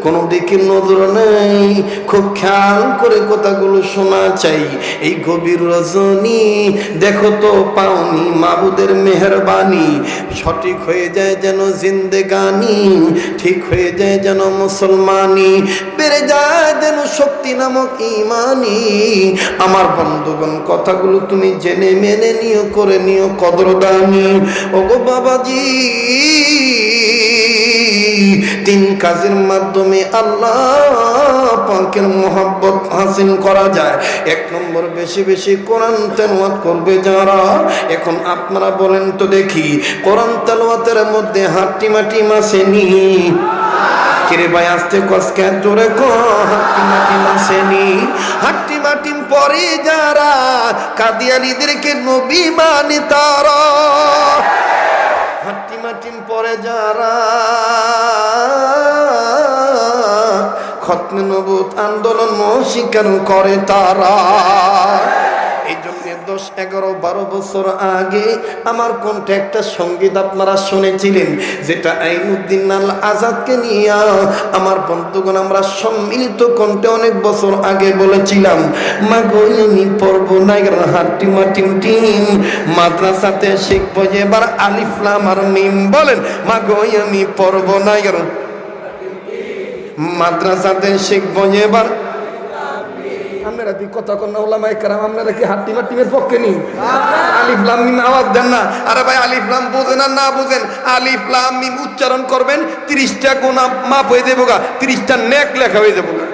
কোনো দিকে নজর নেই, খুব খেয়াল করে কথাগুলো শোনা চাই। এই গভীর রজনী দেখো তো পাওনি মাবুদের মেহেরবানি, সঠিক হয়ে যায় যেন জিন্দেগানি, ঠিক হয়ে যায় যেন মুসলমানি, বেড়ে যায় যেন শক্তি নামক ইমানি। আমার বন্ধুগণ, কথাগুলো তুমি জেনে মেনে নিও, করে নিও কদরদানি। ওগো বাবাজি, 3 কাজের মাধ্যমে আল্লাহ পাকের মহব্বত হাসিল করা যায়। 1 নম্বর, বেশি বেশি কোরআন তেলাওয়াত করবে যারা। এখন আপনারা বলেন তো দেখি, কোরআন তেলাওয়াতের মধ্যে হাট্টিমাটিম আসেনি? কিরে ভাই আসতে কসকে জোরে কো, হাট্টিমাটিম আসেনি? হাট্টিমাটিম পরে যারা, কাদিয়ানীদেরকে নবী মানে তারা। হাট্টিমাটিম পরে যারা, খতমে নবুত আন্দোলন স্বীকার করে তারা। এই জন্য 10, 11, 12 বছর আগে আমার কণ্ঠে একটা সঙ্গীত আপনারা শুনেছিলেন, যেটা আইনুদ্দিন আল আজাদকে নিয়ে আমার বন্ধুগণ আমরা সম্মিলিত কণ্ঠে অনেক বছর আগে বলেছিলাম, মাগো আমি পড়ব না হাট্টিমাটিম টিম, মাদ্রাসাতে শিখবো এবার আলিফ লাম আর মিম। বলেন, মাগো আমি পড়ব না মাদ্রাসাতে শিখবো এবার। আপনারা তুই কথা কন না ওলামায়ে কেরাম, আপনারা কি হাট্টি মাট্টিমের পক্ষে নি? আলিফ লাম মিম আওয়াজ দেন না। আরে ভাই আলিফ লাম বুঝেন আর না বুঝেন, আলিফ লাম মিম উচ্চারণ করবেন, 30টা গুনাহ মাফ হয়ে যাবো গা, 30টা নেক লেখা হয়ে যাবো গা।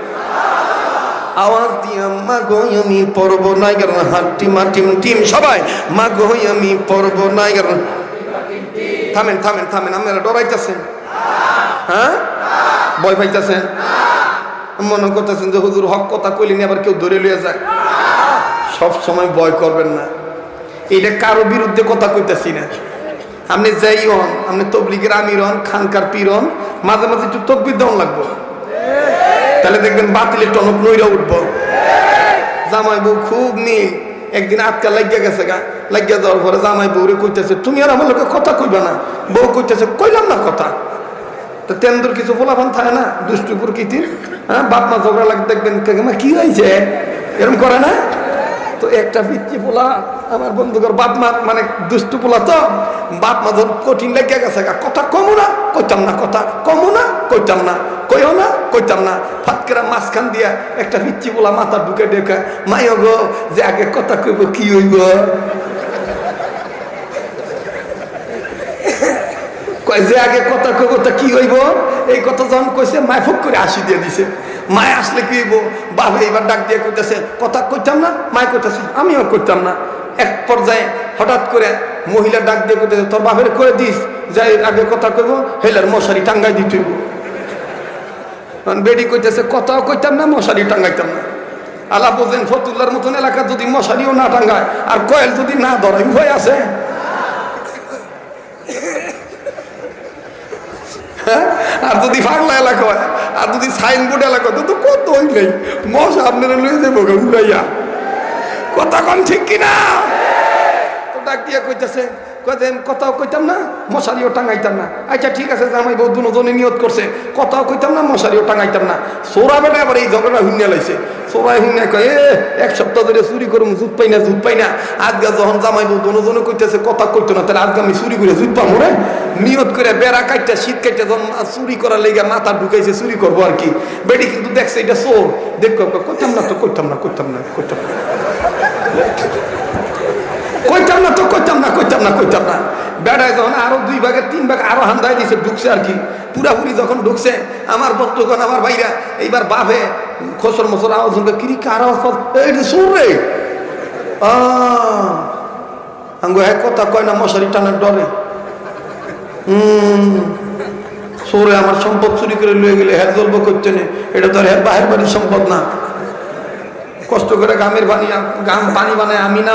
আওয়াজ দিয়া মা গো আমি পড়ব না কারণ হাট্টি মাটিম টিম সবাই মা গো আমি পড়ব না কারণ। থামেন থামেন থামেন, আপনারা ডরাইতেছেন? হ্যাঁ, ভয় পাইতেছেন? মনে করতেছেন যে হুজুর হক কথা কইলেনি আবার কেউ ধরে লিয়ে যায়। সব সময় ভয় করবেন না, এটা কারো বিরুদ্ধে কথা কইতেছি না। আপনি যাই হন, আপনি তবলিগের আমির হন, খানকার পীর হন, মাঝে মাঝে একটু তকবির দেওয়া লাগবো, তাহলে দেখবেন বাতিলের টনক নইরা উঠবো। জামাই বউ খুব মিল, একদিন আটকা লাগিয়া গেছে গা, লাগিয়া যাওয়ার পরে জামাই বউরে কইতেছে তুমি আর আমার লোকে কথা কইবা না, বউ কইতেছে কইলাম না কথা। তো তেন্দুর কিছু পোলাপান থাকে না দুষ্টু প্রকৃতির, হ্যাঁ, বাপ মা ঝগড়া লাগে, দেখবেন কি হয়েছে এরকম করে না। তো একটা পিচ্ছি পোলা আমার বন্ধুকর বাপ মা মানে দুষ্টু পোলা, তো বাপ মা ধর কঠিন লাগিয়া গেছে গা, কথা কমো না কইতাম না, কথা কমো না কইতাম না, কইও না কইতাম না। ফাতকেরা মাঝখান দিয়া একটা পিচ্ছি পোলা মাথা ঢুকে ঢুকে মাইও গো যে আগে কথা কইব কি হইব, যে আগে কথা কইব তা কি হইব। এই কথা যখন কইছে মায় ফুক করে হাসি দিয়ে দিছে। মায় আসলে কি হইব, বাবা এবার ডাক দিয়ে কইতেছে কথা কইতাম না, মায় কইতেছে আমিও কইতাম না। এক পর্যায়ে হঠাৎ করে মহিলা ডাক দিয়ে কইতেছে তোর বাপের করে দিস যাই আগে কথা কইব, হেলার মশারি টাঙ্গাই দিতে হইব। বেডি কইতেছে কথাও কইতাম না, মশারি টাঙ্গাইতাম না। আলা বোঝেন ফতুল্লার মতন এলাকা যদি মশারিও না টাঙ্গায় আর কয়েল যদি না ধরাই উভয় আছে। আর যদি ফাগলা এলাকা হয়, আর যদি সাইনবোর্ড এলাকা হয়, তো কত হইলেই মশা আপনারা লয়ে যাবো উড়াইয়া। কথা কন ঠিক কিনা? তো ডাক দিয়া কইতেছে কথাও কইতাম না, মশারিও টাঙাইতাম না। আচ্ছা ঠিক আছে, জামাই বউ দুজনে নিয়ত করছে কথাও কইতাম না, মশারিও টাঙাইতাম না। সোরা বেটা আবার এই ঝগড়া হুন্যা লাইছে। সোরাই হুন্যা কয় এক সপ্তাহ ধরে চুরি করুম, জুত পাই না জুত পাই না। আজকে যখন জামাই বউ দুজনে কইতেছে কথা কইতো না, তাহলে আজকে আমি চুরি করে জুত পাবো রে। নিয়ত করে বেড়া কাটটা শীত কাটটা যখন চুরি করার লেগে মাথা ঢুকাইছে চুরি করবো আর কি। বেটি কিন্তু দেখছে এটা চোর, দেখ কইতাম না তো কইতাম না কইতাম না কইতাম না কইতাম না তো কইতাম না কইতাম না কইতাম না। বেড়ায় যখন আরো 2 ভাগের 3 ভাগ আরো হান্দায় দিছে, ঢুকছে আর কি। পুরাপুরি যখন ঢুকছে আমার বন্ধুগণ আমার ভাইরা এইবার বাপে খসর মসর আওয়াজ শুনবে, কিরি কার আওয়াজ, এইটা সুর রে। আঙ্গো এক কথা কয় না, মশারি টানার ডরে। সুরে আমার সম্পদ চুরি করে লয়ে গেলে হ্যাঁ জ্বলবো করতে নেই, এটা তো আর হ্যাঁ বাহের বাড়ির সম্পদ না। কষ্ট করে গামের গাম পানি বানায় আমি না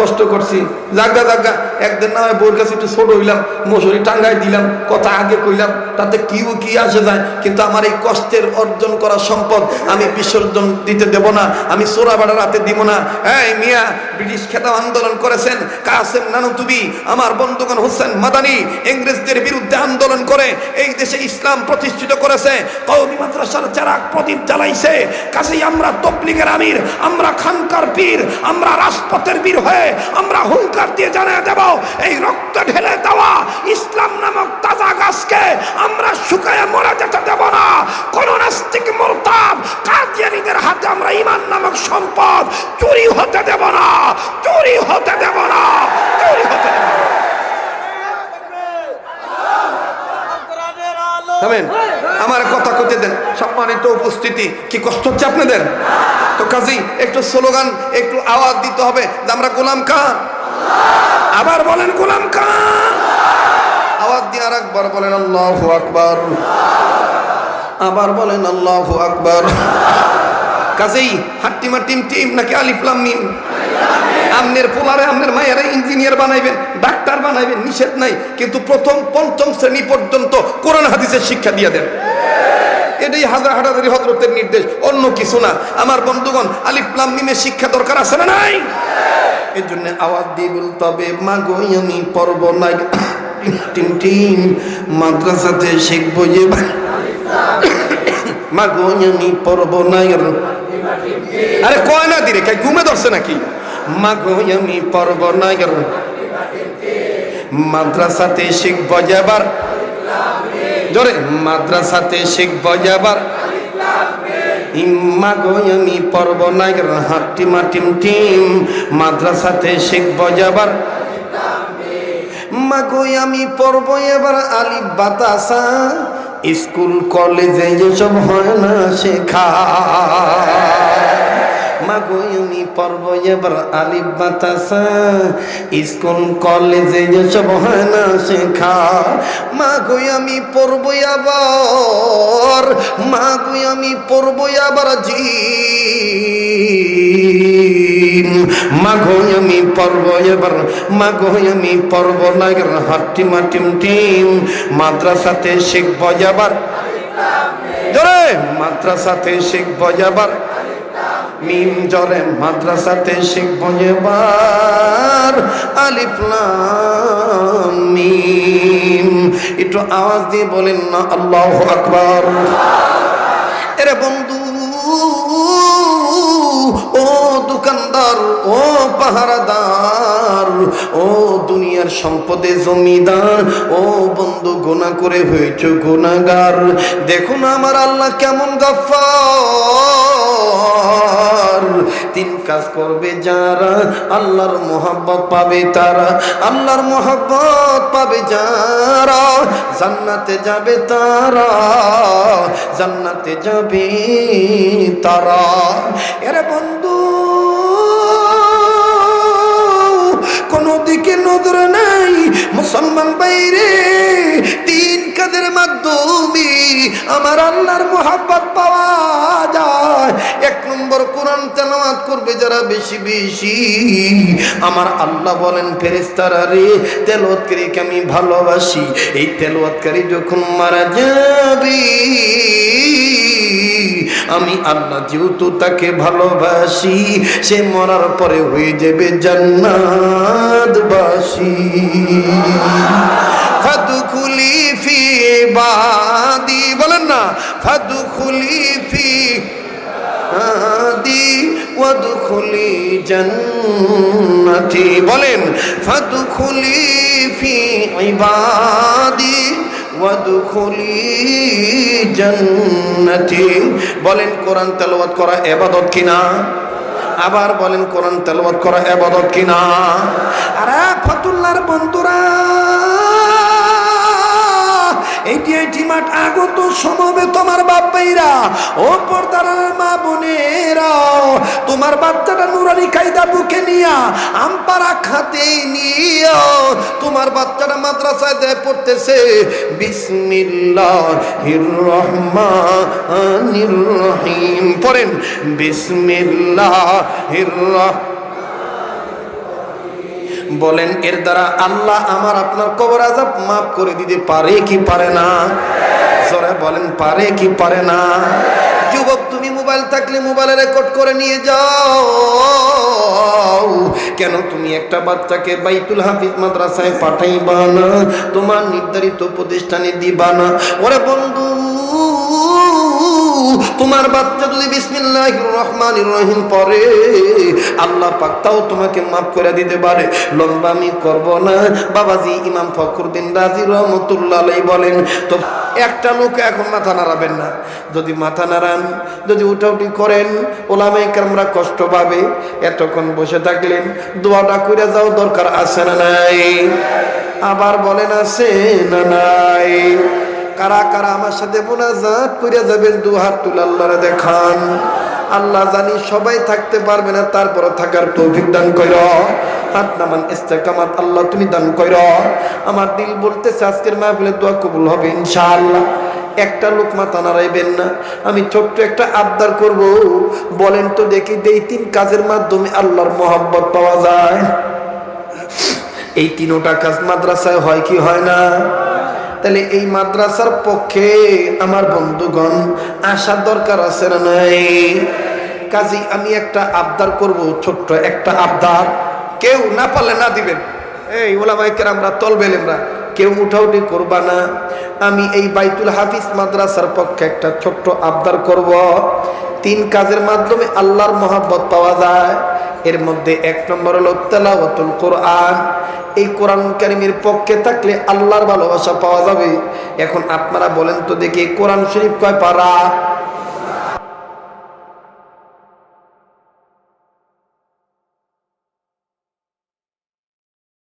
কষ্ট করছি, জাগা জাগা একদিন না হয় বউর কাছে একটু ছোট হইলাম, মশুরি টাঙ্গাই দিলাম, কথা আগে কইলাম, তাতে কি আসে যায়। কিন্তু আমার এই কষ্টের অর্জন করা সম্পদ আমি বিসর্জন দিতে দেব না, আমি চোরা বাড়া রাতে দিব না। এই মিয়া ব্রিটিশ খেতাব আন্দোলন করেছেন কাসেম নানুতুবি, আমার বন্ধুগণ হোসেন মাদানি ইংরেজদের বিরুদ্ধে আন্দোলন করে এই দেশে ইসলাম প্রতিষ্ঠিত করেছে, কওমি মাদ্রাসার চেরাগ প্রদীপ জ্বালাইছে। কাজেই আমরা তবলিগের আমির, আমরা খানকার পীর, আমরা রাজপথের বীর হয়ে আমরা হুঙ্কার দিয়ে জানিয়ে দেব, এই রক্ত ঢেলে দেওয়া ইসলাম নামক তাজা গাছকে আমরা শুকায় মরে যেতে দেব না। কোন নাস্তিক মুরতাদ কাদিয়ানীদের হাতে আমরা ঈমান নামক সম্পদ চুরি হতে দেব না, চুরি হতে দেব না, চুরি হতে দেব না। আমার কথা কইতে দেন। সম্মানিত উপস্থিতি, কি কষ্ট হচ্ছে আপনাদের? তো কাজী একটু স্লোগান, একটু আওয়াজ দিতে হবে যে আমরা গোলাম খান। আবার বলেন গোলাম খান। আওয়াজ দিয়ে আর একবার বলেন আল্লাহু আকবার। আবার বলেন আল্লাহু আকবার। কাজেই হাট্টিমা টিম টিম নাকি আলিফ লাম মিম? আমনের পোলারে আমনের মায়েরা ইঞ্জিনিয়ার বানাইবেন, ডাক্তার বানাইবেন, নিষেধ নাই, কিন্তু প্রথম 5ম শ্রেণী পর্যন্ত কোরআন হাদিসের শিক্ষা দিয়ে দেন। এটাই হাজারি হযরতের নির্দেশ, অন্য কিছু না। আমার বন্ধুগণ, আলিফ লাম মিমের শিক্ষা দরকার আছে না নাই? এই জন্য আওয়াজ দিয়ে বলতে হবে মা গো আমি পড়ব না টিম টিম, মাদ্রাসাতে শিখবো যে মা গো আমি পড়ব না। আরে কয় না দিরে কাই ঘুমে ধরছে নাকি? মা গো আমি পড়ব না, মাদ্রাসাতে শিখবো যাবার জোরে, মাদ্রাসাতে শিখবো যাবার ইম্মা গো আমি পড়ব না হাট্টিমা টিম টিম মাদ্রাসাতে শিখব যাবার মাগো আমি পড়ব এবার আলিফ বাতাসা স্কুল কলেজে যেসব হয় না শেখা মাগো আমি পড়ব এবার আলিফ বাতাসা স্কুল কলেজে যেসব হয় না শেখা মাগো আমি পড়ব আবার মাগো আমি পড়ব আবার মাগো আমি পড়ব এবার মাগো আমি পড়ব না হাট্টিমা টিম টিম মাদ্রাসাতে শিখব যাবার জোরে মাদ্রাসাতে শিখব যাবার মিম জরে মাদ্রাসাতে শিখব যাবার আলিফ লাম মিম একটু আওয়াজ দিয়ে বলেন না আল্লাহু আকবার এরে বন্ধু ও দোকানদার ও পাহারাদার ও দুনিয়ার সম্পদে জমিদার ও বন্ধু গুনাহ করে হয়েছে গুনাহগার দেখুন আমার আল্লাহ কেমন গফফার তিন কাজ করবে যারা আল্লাহর মোহাব্বত পাবে তারা আল্লাহর মোহাব্বত পাবে যারা জান্নাতে যাবে তারা জান্নাতে যাবে তারা এরে বন্ধু কোন দিকে নজর নাই মুসলমান বাইরে তিন কাজের মাধ্যমে আমার আল্লাহর মোহাব্বত পাওয়া যায় এক নম্বর কোরআন তেলাওয়াত করবে যারা বেশি বেশি আমার আল্লাহ বলেন ফেরেশতারা রে তেলাওয়াতকারীকে আমি ভালোবাসি এই তেলাওয়াতকারী যখন মারা যাবে আমি আল্লাহ যেহেতু তাকে ভালোবাসি সে মরার পরে হয়ে যাবে জান্নাতবাসী ফাদখুলি ফি ইবাদি বলেন না ফাদখুলি ফি ইবাদি ওয়াদখুলি জান্নাতি বলেন ফাদখুলি ফি ইবাদি ওয়াদখুলি জান্নাতি বলেন কোরআন তেলাওয়াত করা ইবাদত কিনা আবার বলেন কোরআন তেলাওয়াত করা ইবাদত কিনা আরে ফতুল্লাহর বন্ধুরা এইটি মাঠ আগত সমবে তোমার বাপ্পাইরা ও পর্দার মা বোনেরা তোমার বাচ্চাটা নুরানি কায়দা বুকে নিয়া আমপারা খাতে নিয়া তোমার বাচ্চাটা মাদ্রাসায় যায় পড়তেছে বিসমিল্লাহির রহমানির রহিম পড়েন বিসমিল্লাহির বলেন এর দ্বারা আল্লাহ আমার আপনার কবর আযাব মাফ করে দিতে পারে কি পারে না জোরে বলেন পারে কি পারে না যুবক তুমি মোবাইল থাকলে মোবাইলে রেকর্ড করে নিয়ে যাও কেন তুমি একটা বাচ্চাকে বাইতুল হাফিজ মাদ্রাসায় পাঠাইবা না তোমার নির্ধারিত প্রতিষ্ঠানে দিবা না ওরে বন্ধু তোমার বাচ্চা যদি বিসমিল্লাহির রহমানির রহিম পড়ে আল্লাহ পাক তাও তোমাকে মাফ করে দিতে পারে লম্বা আমি করব না বাবাজি ইমাম ফখরুদ্দিন রাজি রহমাতুল্লাহ আলাইহি বলেন তো একটা লোক এখন মাথা নাড়াবেন না যদি মাথা নাড়ান যদি উঠাউঠি করেন ওলামায়ে কেরামরা কষ্ট পাবে এতক্ষণ বসে থাকলেন দোয়াটা কইরা যাও দরকার আছে না নাই আবার বলেন আছে না নাই কারা কারা আমার সাথে মুনাজাত করে যাবেন দু হাত তুলে আল্লাহরে দেখান আল্লাহ জানি সবাই থাকতে পারবে না তারপর থাকার তৌফিক দান কইরো হাত নামান ইস্তেকামাত আল্লাহ তুমি দান কইরো আমার দিল বলতেছে আজকের মাহফিলে দোয়া কবুল হবে ইনশাআল্লাহ একটা লোক মাথা নাড়াইবেন না আমি ছোট্ট একটা আবদার করব বলেন তো দেখি এই তিন কাজের মাধ্যমে আল্লাহর মহব্বত পাওয়া যায় এই তিনটা কাজ মাদ্রাসায় হয় কি হয় না তাহলে এই মাদ্রাসার পক্ষে আমার বন্ধুগণ আসার দরকার আছে না নাই কাজী আমি একটা আবদার করব ছোট্ট একটা আবদার কেউ না পারলে না দিবেন এই ওলামায়ে কেরামরা তলবেলেমরা কেউ উঠাউঠি করবা না আমি এই বাইতুল হাফিজ মাদ্রাসার পক্ষে একটা ছোট্ট আবদার করব তিন কাজের মাধ্যমে আল্লাহর মহব্বত পাওয়া যায় এর মধ্যে এক নম্বর হলো তেলাওয়াতুল কোরআন এই কোরআন কারীমের পক্ষে থাকলে আল্লাহর ভালোবাসা পাওয়া যাবে এখন আপনারা বলেন তো দেখি কোরআন শরীফ কয় পারা